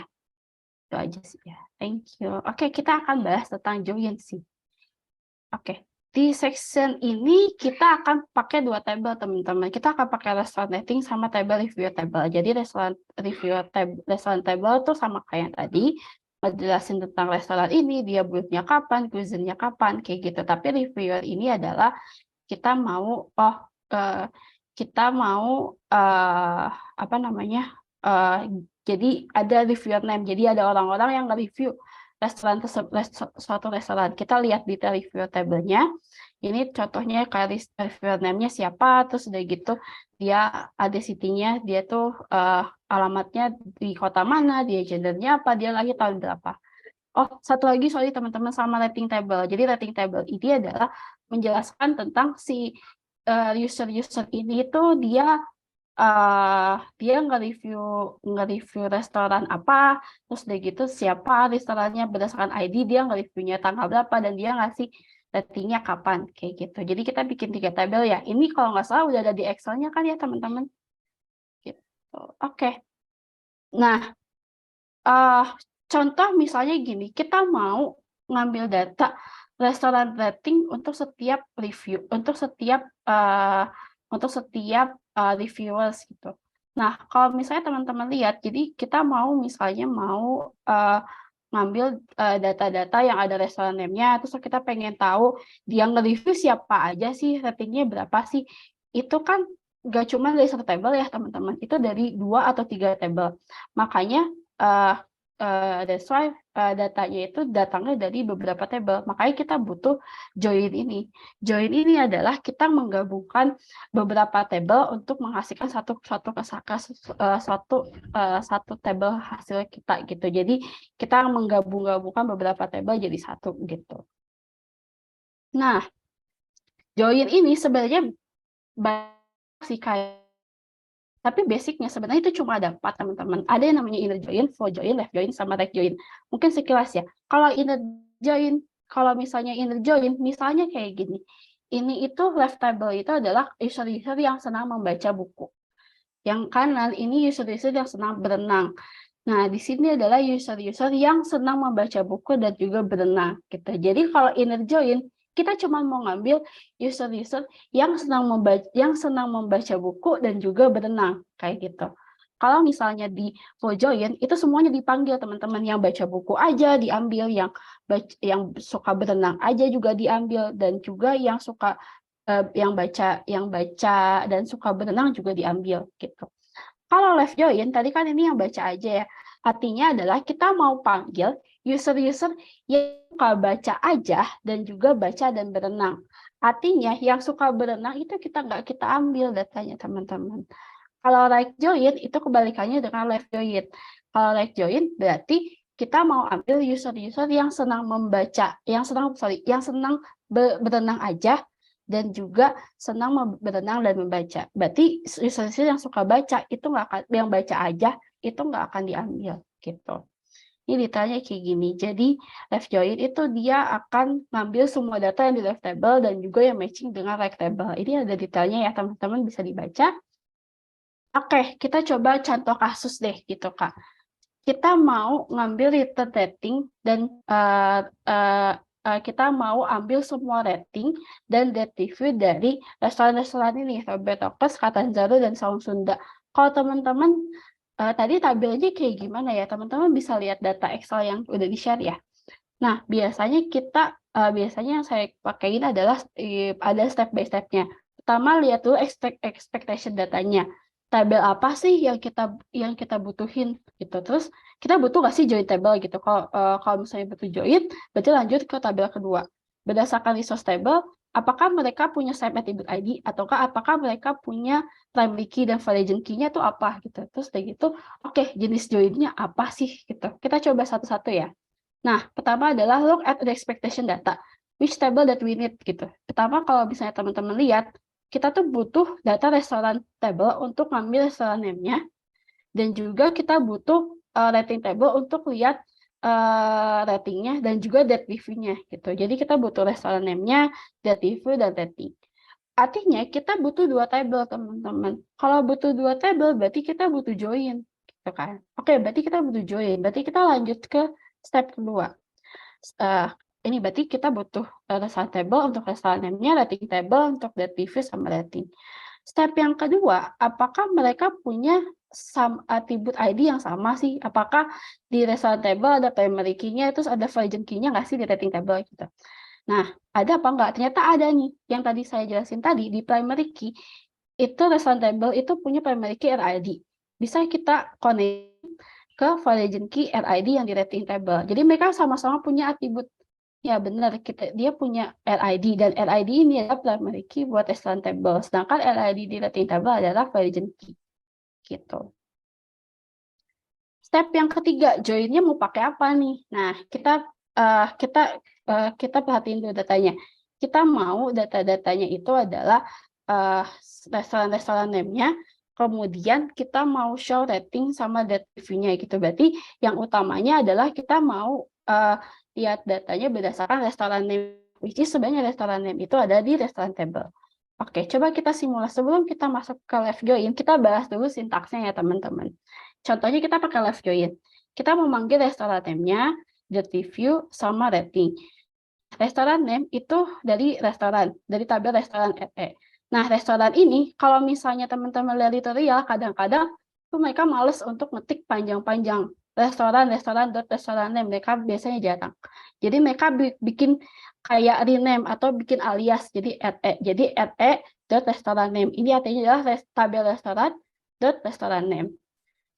Itu aja sih ya. Thank you. Oke, kita akan bahas tentang join sih. Oke. Di section ini kita akan pakai dua table, teman-teman. Kita akan pakai restaurant rating sama table review table. Jadi restaurant table itu sama kayak yang tadi, ngejelasin tentang restoran ini, dia buatnya kapan, cuisine-nya kapan, kayak gitu. Tapi reviewer ini adalah kita mau apa namanya? Jadi ada reviewer name. Jadi ada orang-orang yang nge-review restoran tersebut, suatu restoran. Kita lihat detail review table-nya. Ini contohnya kayak reviewer name-nya siapa, terus udah gitu dia ada city-nya, dia tuh alamatnya di kota mana, dia gendernya apa, dia lahir tahun berapa. Oh, satu lagi sorry teman-teman sama rating table. Jadi rating table ini adalah menjelaskan tentang si user-user ini tuh dia nge-review restoran apa, terus udah gitu siapa restorannya berdasarkan ID, dia nge-reviewnya tanggal berapa, dan dia ngasih ratingnya kapan, kayak gitu. Jadi kita bikin 3 tabel ya. Ini kalau nggak salah udah ada di Excel-nya kan ya teman-teman. Gitu. Oke. Nah, contoh misalnya gini, kita mau ngambil data restoran rating untuk setiap review, untuk setiap reviewers gitu. Nah, kalau misalnya teman-teman lihat, jadi kita mau misalnya ngambil data-data yang ada restoran name-nya, terus kita pengen tahu dia nge-review siapa aja sih, ratingnya berapa sih. Itu kan nggak cuma dari satu table ya teman-teman, itu dari 2 atau 3 table. Makanya that's why datanya itu datangnya dari beberapa table. Makanya kita butuh join ini. Join ini adalah kita menggabungkan beberapa table untuk menghasilkan satu table hasil kita gitu. Jadi kita menggabungkan beberapa table jadi satu gitu. Nah, join ini sebenarnya banyak sih kayak, tapi basicnya sebenarnya itu cuma ada 4 teman-teman. Ada yang namanya inner join, flow join, left join, sama right join. Mungkin sekilas ya. Kalau inner join, kalau misalnya inner join, misalnya kayak gini. Ini itu left table itu adalah user-user yang senang membaca buku. Yang kanan ini user-user yang senang berenang. Nah, di sini adalah user-user yang senang membaca buku dan juga berenang. Gitu. Jadi kalau inner join, kita cuma mau ngambil user-user yang senang membaca buku dan juga berenang kayak gitu. Kalau misalnya di flow join itu semuanya dipanggil teman-teman, yang baca buku aja diambil, yang suka berenang aja juga diambil, dan juga yang suka yang baca dan suka berenang juga diambil gitu. Kalau left join tadi kan ini yang baca aja ya. Artinya adalah kita mau panggil user-user yang suka baca aja dan juga baca dan berenang. Artinya yang suka berenang itu nggak kita ambil datanya teman-teman. Kalau right join itu kebalikannya dengan left join. Kalau right join berarti kita mau ambil user-user yang senang membaca, yang senang berenang aja dan juga senang berenang dan membaca. Berarti user-user yang suka baca itu nggak akan, yang baca aja itu nggak akan diambil gitu. Ini detailnya kayak gini. Jadi left join itu dia akan ngambil semua data yang di left table dan juga yang matching dengan right table. Ini ada detailnya ya teman-teman, bisa dibaca. Oke, kita coba contoh kasus deh gitu Kak. Kita mau ngambil return rating dan kita mau ambil semua rating dan date review dari restoran-restoran ini, Roberto's, Catanzaro, dan Saung Sunda. Kalau teman-teman tadi tabelnya kayak gimana ya, teman-teman bisa lihat data Excel yang udah di-share ya. Nah, biasanya yang saya pakaiin adalah ada step by step-nya. Pertama, lihat dulu expectation datanya. Tabel apa sih yang kita butuhin gitu. Terus kita butuh nggak sih join table gitu. Kalau misalnya butuh join, berarti lanjut ke tabel kedua. Berdasarkan resource table, apakah mereka punya same attribute ID ataukah apakah mereka punya primary key dan validation key-nya itu apa gitu. Terus kayak gitu, oke, jenis join-nya apa sih gitu. Kita coba satu-satu ya. Nah, pertama adalah look at the expectation data. Which table that we need gitu. Pertama, kalau misalnya teman-teman lihat, kita tuh butuh data restoran table untuk ngambil restoran name-nya, dan juga kita butuh rating table untuk lihat ratingnya dan juga date review-nya gitu. Jadi kita butuh restoran name-nya, date review, dan rating. Artinya kita butuh 2 table teman-teman. Kalau butuh 2 table berarti kita butuh join gitu kan. Oke, berarti kita butuh join. Berarti kita lanjut ke step kedua. Ini berarti kita butuh restaurant table untuk restaurant name-nya, rating table untuk date review sama rating. Step yang kedua, apakah mereka punya attribute ID yang sama sih? Apakah di restaurant table ada primary key-nya, terus ada version key-nya nggak sih di rating table gitu? Nah, ada apa enggak? Ternyata ada nih. Yang tadi saya jelasin tadi, di primary key, itu restaurant table itu punya primary key RID. Bisa kita connect ke version key RID yang di rating table. Jadi mereka sama-sama punya atribut. Ya benar, dia punya RID, dan RID ini adalah primary key buat restaurant table. Sedangkan RID di rating table adalah version key. Gitu. Step yang ketiga, join-nya mau pakai apa nih? Nah, kita perhatiin dulu datanya. Kita mau data-datanya itu adalah restoran-restoran name-nya, kemudian kita mau show rating sama date review-nya gitu. Berarti yang utamanya adalah kita mau lihat datanya berdasarkan restoran name, which is sebenarnya restoran name itu ada di restoran table. Oke, coba kita simulasi. Sebelum kita masuk ke left join, kita bahas dulu sintaksnya ya teman-teman. Contohnya kita pakai left join. Kita memanggil restoran name-nya, date review, sama rating. Restoran name itu dari restoran, dari tabel restoran RE. Nah, restoran ini, kalau misalnya teman-teman lihat tutorial, kadang-kadang tuh mereka males untuk ngetik panjang-panjang. Restoran name, mereka biasanya jarang. Jadi mereka bikin kayak rename atau bikin alias, jadi RE. Jadi RE.restoran name. Ini artinya adalah tabel restoran name.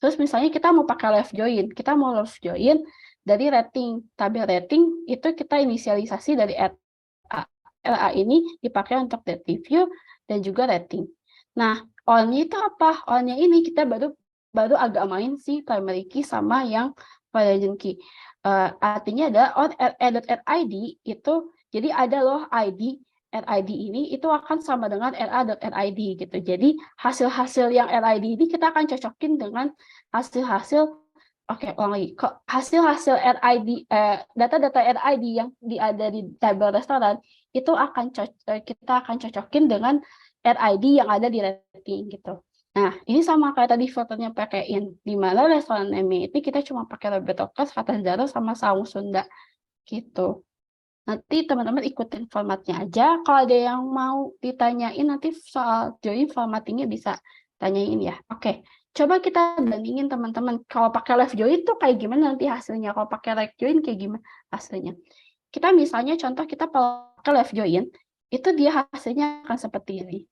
Terus misalnya kita mau pakai left join, kita mau left join dari rating, tabel rating itu kita inisialisasi dari RA ini dipakai untuk date review dan juga rating. Nah, on-nya itu apa? On-nya ini kita baru agak main si primary key sama yang version key. Artinya ada on RA.RID itu, jadi ada loh ID RID ini itu akan sama dengan RA.RID gitu. Jadi hasil-hasil yang RID ini kita akan cocokin dengan hasil-hasil, hasil-hasil RID, data-data RID yang ada di tabel restoran itu kita akan cocokin dengan RID yang ada di rating gitu. Nah, ini sama kayak tadi filternya pakaiin, di mana restoran name itu kita cuma pakai Robertokes, Kata Zaro, sama Saung Sunda gitu. Nanti teman-teman ikutin formatnya aja. Kalau ada yang mau ditanyain nanti soal join formattingnya bisa tanyain ya. Oke, coba kita bandingin teman-teman. Kalau pakai left join tuh kayak gimana nanti hasilnya? Kalau pakai right join kayak gimana hasilnya? Kita misalnya contoh kita pakai left join, itu dia hasilnya akan seperti ini.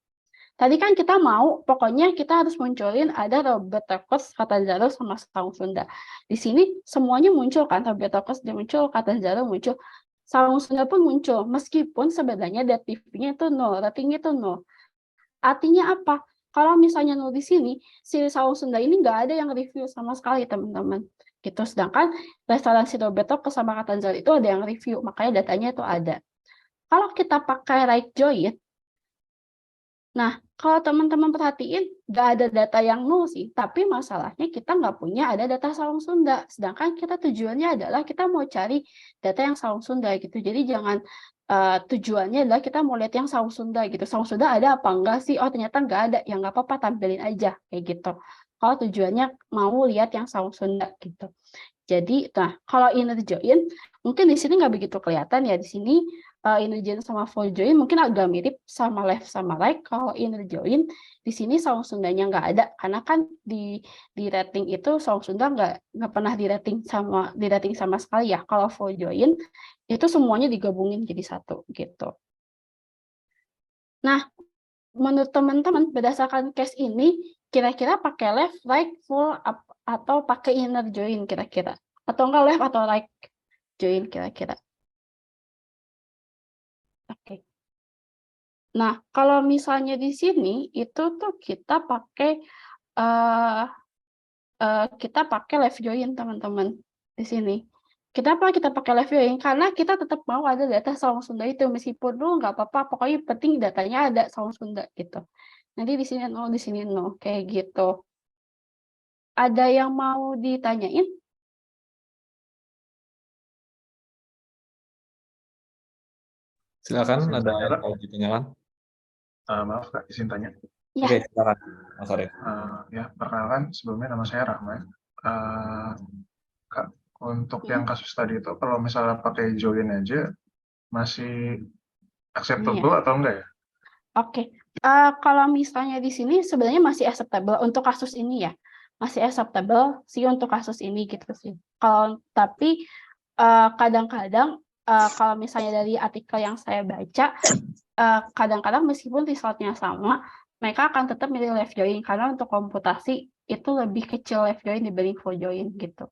Tadi kan kita mau, pokoknya kita harus munculin ada Robertokes, Kata Zaro, sama Saung Sunda. Di sini semuanya muncul kan, Robertokes dia muncul, Kata Zaro muncul. Saung Sunda pun muncul, meskipun sebenarnya datifnya itu 0, ratingnya itu 0. Artinya apa? Kalau misalnya 0 di sini, si Saung Sunda ini nggak ada yang review sama sekali, teman-teman. Gitu. Sedangkan restoran si Robertokes sama Kata Zaro itu ada yang review, makanya datanya itu ada. Kalau kita pakai right join, nah, kalau teman-teman perhatiin, nggak ada data yang nol sih, tapi masalahnya kita nggak punya ada data Saung Sunda. Sedangkan kita tujuannya adalah kita mau cari data yang Saung Sunda gitu. Jadi jangan tujuannya adalah kita mau lihat yang Saung Sunda gitu. Saung Sunda ada apa enggak sih? Oh ternyata nggak ada, ya nggak apa-apa tampilin aja kayak gitu. Kalau tujuannya mau lihat yang Saung Sunda gitu. Jadi, nah kalau inner join mungkin di sini nggak begitu kelihatan ya. Di sini inner join sama full join mungkin agak mirip sama left sama right. Kalau inner join di sini Saung Sundanya nggak ada karena kan di rating itu Saung Sunda nggak pernah di rating sama sekali ya. Kalau full join itu semuanya digabungin jadi satu gitu. Nah, menurut teman-teman berdasarkan case ini kira-kira pakai left, right, full atau pakai inner join kira-kira? Atau enggak left atau right join kira-kira? Oke. Nah, kalau misalnya di sini itu tuh kita pakai left join teman-teman di sini. Kenapa kita pakai left join? Karena kita tetap mau ada data Saung Sunda itu meskipun dulu nggak apa-apa, pokoknya penting datanya ada Saung Sunda gitu. Nanti di sini 0, di sini 0 kayak gitu. Ada yang mau ditanyain? Silakan, ada yang mau ditanyakan? Maaf Kak, izin tanya. Ya. Oke, silakan Mas Arif. Ya, perkenalkan sebelumnya nama saya Rahman. eh, Kak, untuk yang kasus tadi itu kalau misalnya pakai join aja masih acceptable atau enggak ya? Oke, kalau misalnya di sini sebenarnya masih acceptable untuk kasus ini ya, masih acceptable sih untuk kasus ini gitu sih. Tapi kadang-kadang kalau misalnya dari artikel yang saya baca, kadang-kadang meskipun resultnya sama, mereka akan tetap milih left join karena untuk komputasi itu lebih kecil left join dibanding full join gitu.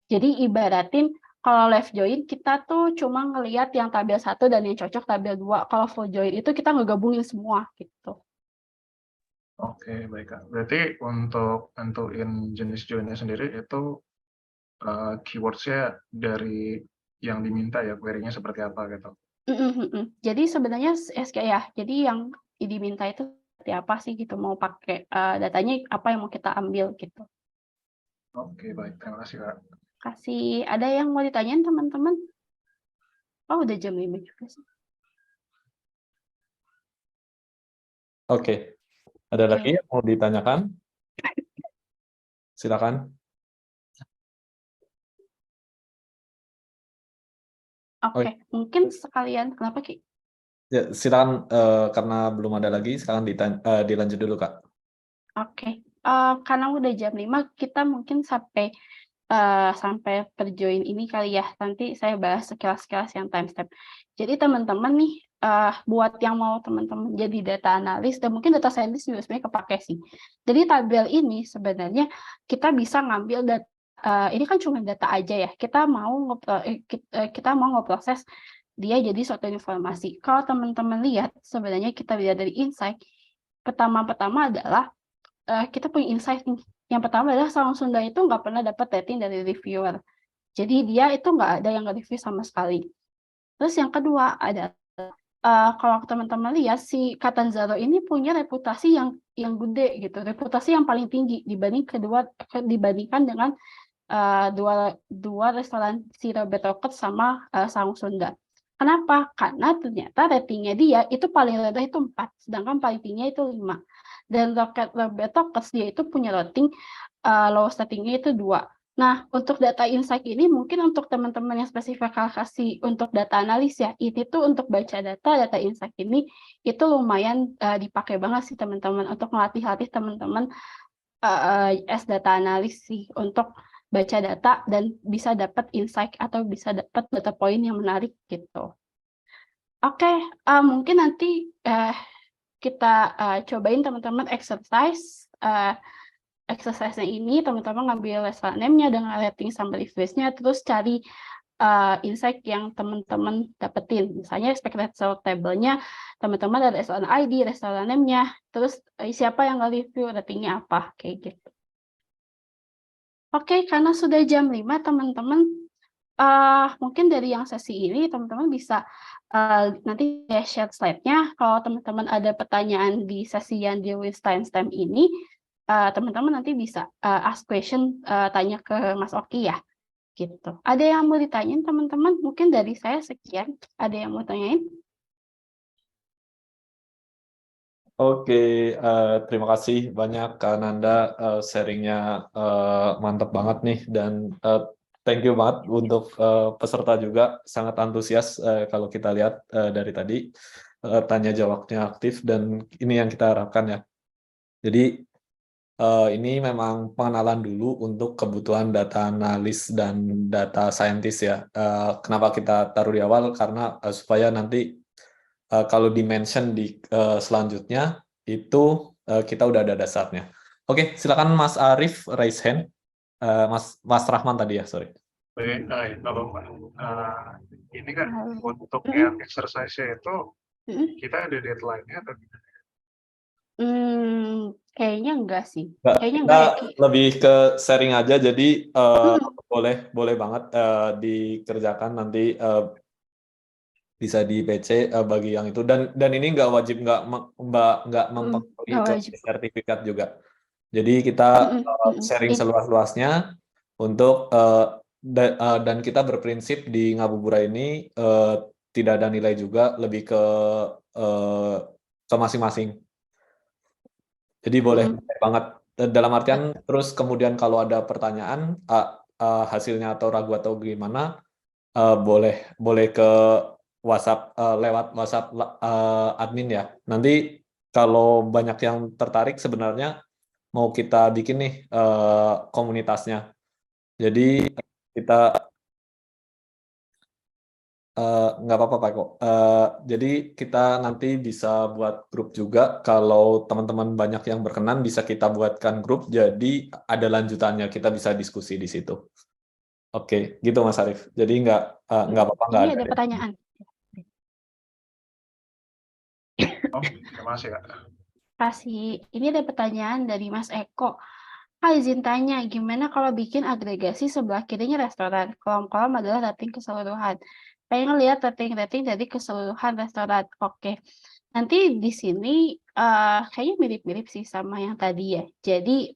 Jadi ibaratin kalau left join kita tuh cuma ngelihat yang tabel 1 dan yang cocok tabel 2. Kalau full join itu kita ngegabungin semua gitu. Oke, baik Kak. Berarti untuk nentuin jenis joinnya sendiri itu keywords-nya dari yang diminta ya, query-nya seperti apa gitu. Jadi sebenarnya jadi yang diminta itu seperti apa sih gitu, mau pakai datanya apa yang mau kita ambil gitu. Oke, baik. Terima kasih Kak. Ada yang mau ditanyain teman-teman? Oh, udah jam 5 juga sih. Oke. Ada Oke. lagi yang mau ditanyakan? Silakan. Oke, mungkin sekalian kenapa Ki? Ya, silakan karena belum ada lagi, sekarang dilanjut dulu Kak. Oke, karena udah jam 5 kita mungkin sampai per join ini kali ya. Nanti saya bahas sekilas-sekilas yang timestamp. Jadi teman-teman nih, buat yang mau teman-teman jadi data analis dan mungkin data scientist juga sebenarnya kepake sih. Jadi tabel ini sebenarnya kita bisa ngambil data, ini kan cuma data aja ya. Kita mau ngeproses dia jadi suatu informasi. Kalau teman-teman lihat sebenarnya kita lihat dari insight, pertama-tama adalah kita punya insight nih. Yang pertama adalah Saung Sunda itu nggak pernah dapat rating dari reviewer. Jadi dia itu nggak ada yang nge-review sama sekali. Terus yang kedua ada kalau teman-teman lihat si Catanzaro ini punya reputasi yang gede gitu, reputasi yang paling tinggi dibandingkan dengan dua restoran si Robert Rocket sama Saung Sunda. Kenapa? Karena ternyata ratingnya dia itu paling rendah itu 4, sedangkan paling tingginya itu 5. Dan Robert Rocket dia itu punya rating lowest ratingnya itu 2. Nah, untuk data insight ini mungkin untuk teman-teman yang spesifikasi untuk data analis ya, ini tuh untuk baca data insight ini itu lumayan dipakai banget sih teman-teman untuk melatih teman-teman as data analis sih untuk baca data dan bisa dapat insight atau bisa dapat data point yang menarik gitu. Oke, mungkin nanti kita cobain teman-teman exercise-nya ini, teman-teman ngambil restoran name-nya dengan rating sama reviews-nya, terus cari insight yang teman-teman dapetin. Misalnya expected result table-nya, teman-teman ada restoran ID, restoran name-nya, terus siapa yang nge-review, ratingnya apa, kayak gitu. Oke, karena sudah jam 5, teman-teman, mungkin dari yang sesi ini, teman-teman bisa nanti share slide-nya. Kalau teman-teman ada pertanyaan di sesi yang deal with timestamp ini, teman-teman nanti bisa ask question, tanya ke Mas Oki ya, gitu. Ada yang mau ditanyain teman-teman? Mungkin dari saya sekian. Ada yang mau tanyain? Oke, terima kasih banyak Kak Nanda, sharingnya mantap banget nih, dan thank you banget untuk peserta juga, sangat antusias kalau kita lihat dari tadi, tanya jawabnya aktif, dan ini yang kita harapkan ya. Jadi ini memang pengenalan dulu untuk kebutuhan data analis dan data scientist ya. Kenapa kita taruh di awal? Karena supaya nanti kalau di-mention di selanjutnya itu kita udah ada dasarnya. Oke, silakan Mas Arief raise hand. Mas Rahman tadi ya, sorry. Baik, kalau Mbak, ini kan untuk yang exercise-nya itu kita ada deadline-nya atau gimana? Kayaknya enggak sih. Kayaknya Kayaknya kita enggak ya, Ki. lebih ke sharing aja, jadi boleh banget dikerjakan nanti bisa di PC bagi yang itu, dan ini nggak wajib, nggak mempengaruhi Nggak ke wajib. sertifikat juga. Jadi kita sharing seluas-luasnya untuk dan kita berprinsip di Ngabuburit ini tidak ada nilai juga, lebih ke masing-masing. Jadi boleh banget Dalam artian terus kemudian kalau ada pertanyaan hasilnya atau ragu atau gimana boleh ke WhatsApp lewat WhatsApp admin ya. Nanti kalau banyak yang tertarik sebenarnya mau kita bikin nih komunitasnya. Jadi kita nggak apa-apa Pak Eko. Jadi kita nanti bisa buat grup juga. Kalau teman-teman banyak yang berkenan bisa kita buatkan grup. Jadi ada lanjutannya, kita bisa diskusi di situ. Oke, gitu Mas Arief. Jadi nggak apa-apa nggak Ini ada ada ya. pertanyaan. Oh, terima kasih Kak. Kasih. Ini ada pertanyaan dari Mas Eko. Kak, izin tanya, gimana kalau bikin agregasi sebelah kirinya restoran? Kolom-kolom adalah rating keseluruhan. Pengen lihat rating-rating dari keseluruhan restoran. Oke. Nanti di sini kayaknya mirip-mirip sih sama yang tadi ya. Jadi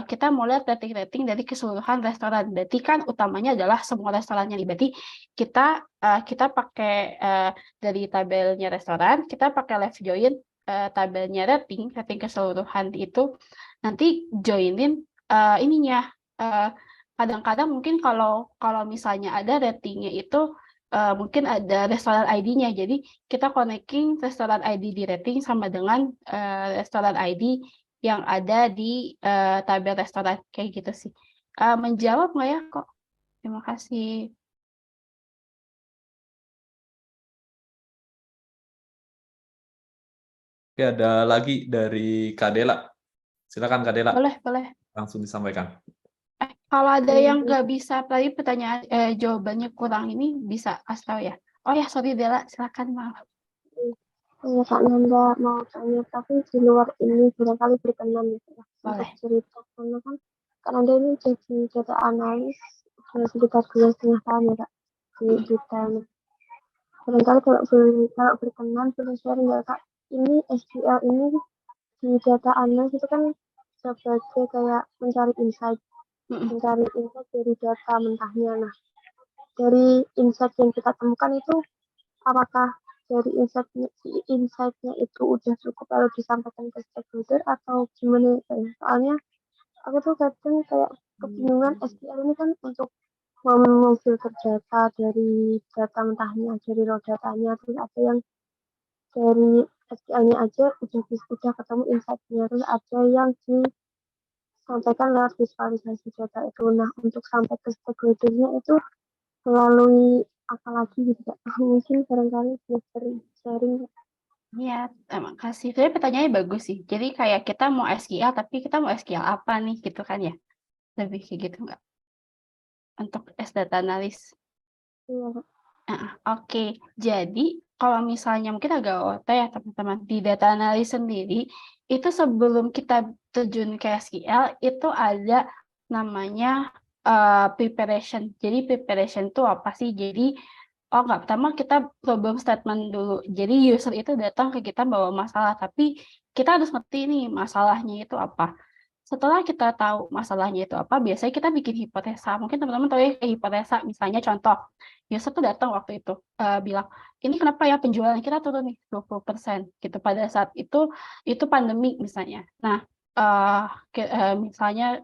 kita mau lihat rating-rating dari keseluruhan restoran. Berarti kan utamanya adalah semua restorannya nih. Berarti kita pakai dari tabelnya restoran, kita pakai left join tabelnya rating keseluruhan itu. Nanti joinin ininya. Kadang-kadang mungkin kalau misalnya ada ratingnya itu mungkin ada restoran ID-nya. Jadi kita connecting restoran ID di rating sama dengan restoran ID yang ada di tabel restoran kayak gitu sih. Menjawab nggak ya kok? Terima kasih. Oke, ada lagi dari Kak Dela. Silakan Kak Dela, Boleh. langsung disampaikan. Kalau ada yang nggak bisa tadi pertanyaan jawabannya kurang ini bisa kasih tahu ya. Oh ya, sorry Dela, silakan maaf. Ya, Kak Nanda mau tanya, tapi di luar ini barangkali berkenan gitu ya, untuk Boleh. cerita. Karena kan Kak Nanda ini jadi data analis sudah sekitar 2,5 tahun ya Kak, di detail. Barangkali kalau berkenan, boleh sharing nggak Kak? Ini SQL ini di data analis itu kan sebagai kayak mencari insight dari data mentahnya. Nah, dari insight yang kita temukan itu, apakah dari insight-nya itu udah cukup lalu disampaikan ke stakeholder atau gimana ya? Soalnya aku tuh kadang kayak kebingungan, SQL ini kan untuk memfilter data dari data mentahnya, dari raw datanya, terus ada yang dari SQL-nya aja udah ketemu insight-nya, terus ada yang disampaikan lewat visualisasi data itu. Nah, untuk sampai ke stakeholder-nya itu melalui apa lagi gitu Kak? Mungkin barangkali bisa sharing. Iya, terima kasih. Tapi pertanyaannya bagus sih. Jadi kayak kita mau SQL, tapi kita mau SQL apa nih gitu kan ya? Lebih kayak gitu nggak? Untuk data analis. Iya, Kak. Oke. Jadi kalau misalnya mungkin agak OT ya teman-teman, di data analis sendiri, itu sebelum kita terjun ke SQL, itu ada namanya preparation. Jadi preparation itu apa sih? Jadi, enggak, pertama kita problem statement dulu. Jadi user itu datang ke kita bawa masalah, tapi kita harus ngerti nih masalahnya itu apa. Setelah kita tahu masalahnya itu apa, biasanya kita bikin hipotesa. Mungkin teman-teman tahu ya hipotesa, misalnya contoh, user tuh datang waktu itu, bilang, ini kenapa ya penjualan kita turun nih 20% gitu pada saat itu pandemi misalnya. Nah, misalnya,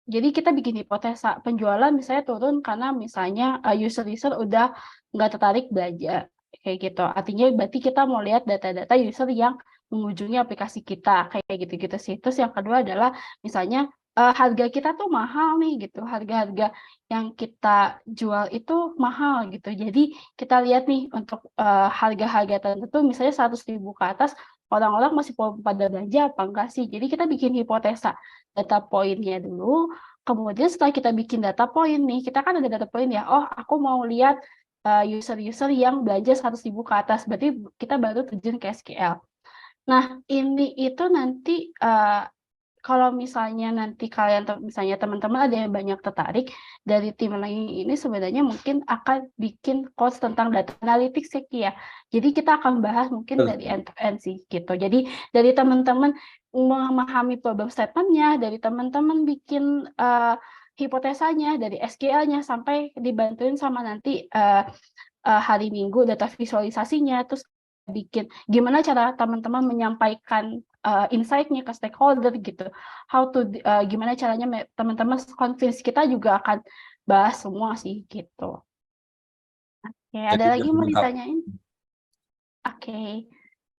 jadi kita bikin hipotesa, penjualan misalnya turun karena misalnya user-user udah nggak tertarik belanja, kayak gitu. Artinya berarti kita mau lihat data-data user yang mengunjungi aplikasi kita, kayak gitu-gitu sih. Terus yang kedua adalah misalnya harga kita tuh mahal nih gitu, harga-harga yang kita jual itu mahal gitu. Jadi kita lihat nih untuk harga-harga tertentu, misalnya 100.000 ke atas, orang-orang masih pada belanja apa enggak sih? Jadi kita bikin hipotesa, data poinnya dulu, kemudian setelah kita bikin data point nih, kita kan ada data point ya, oh aku mau lihat user-user yang belanja 100.000 ke atas, berarti kita baru terjun ke SQL. Nah, ini itu nanti kalau misalnya nanti kalian misalnya teman-teman ada yang banyak tertarik dari tim lain ini sebenarnya mungkin akan bikin course tentang data analytics ya Ki ya. Jadi kita akan bahas mungkin dari end to end sih gitu. Jadi dari teman-teman memahami problem statement-nya, dari teman-teman bikin hipotesanya, dari SQL-nya sampai dibantuin sama nanti hari Minggu data visualisasinya, terus gimana cara teman-teman menyampaikan insight-nya ke stakeholder gitu. Gimana caranya teman-teman convince kita juga akan bahas semua sih gitu. Oke, ada Jadi lagi yang mau lengkap. ditanyain? Oke,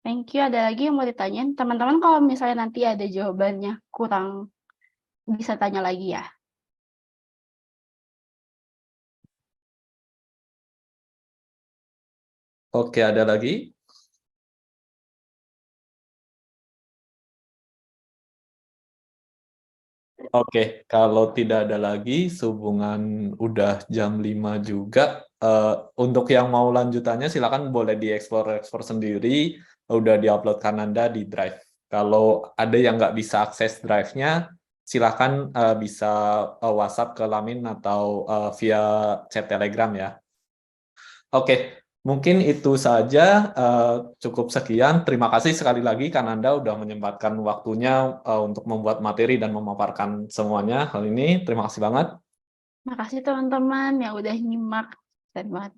thank you. Ada lagi yang mau ditanyain? Teman-teman kalau misalnya nanti ada jawabannya kurang, bisa tanya lagi ya. Oke, ada lagi? Oke, kalau tidak ada lagi, sehubungan udah jam 5 juga. Untuk yang mau lanjutannya, silakan boleh dieksplor sendiri. Udah diupload Kananda di Drive. Kalau ada yang nggak bisa akses Drive-nya, silakan bisa WhatsApp ke Lamin atau via chat Telegram ya. Oke, mungkin itu saja. Cukup sekian. Terima kasih sekali lagi Kananda udah menyempatkan waktunya untuk membuat materi dan memaparkan semuanya hal ini. Terima kasih banget. Makasih teman-teman yang udah nyimak. Keren banget.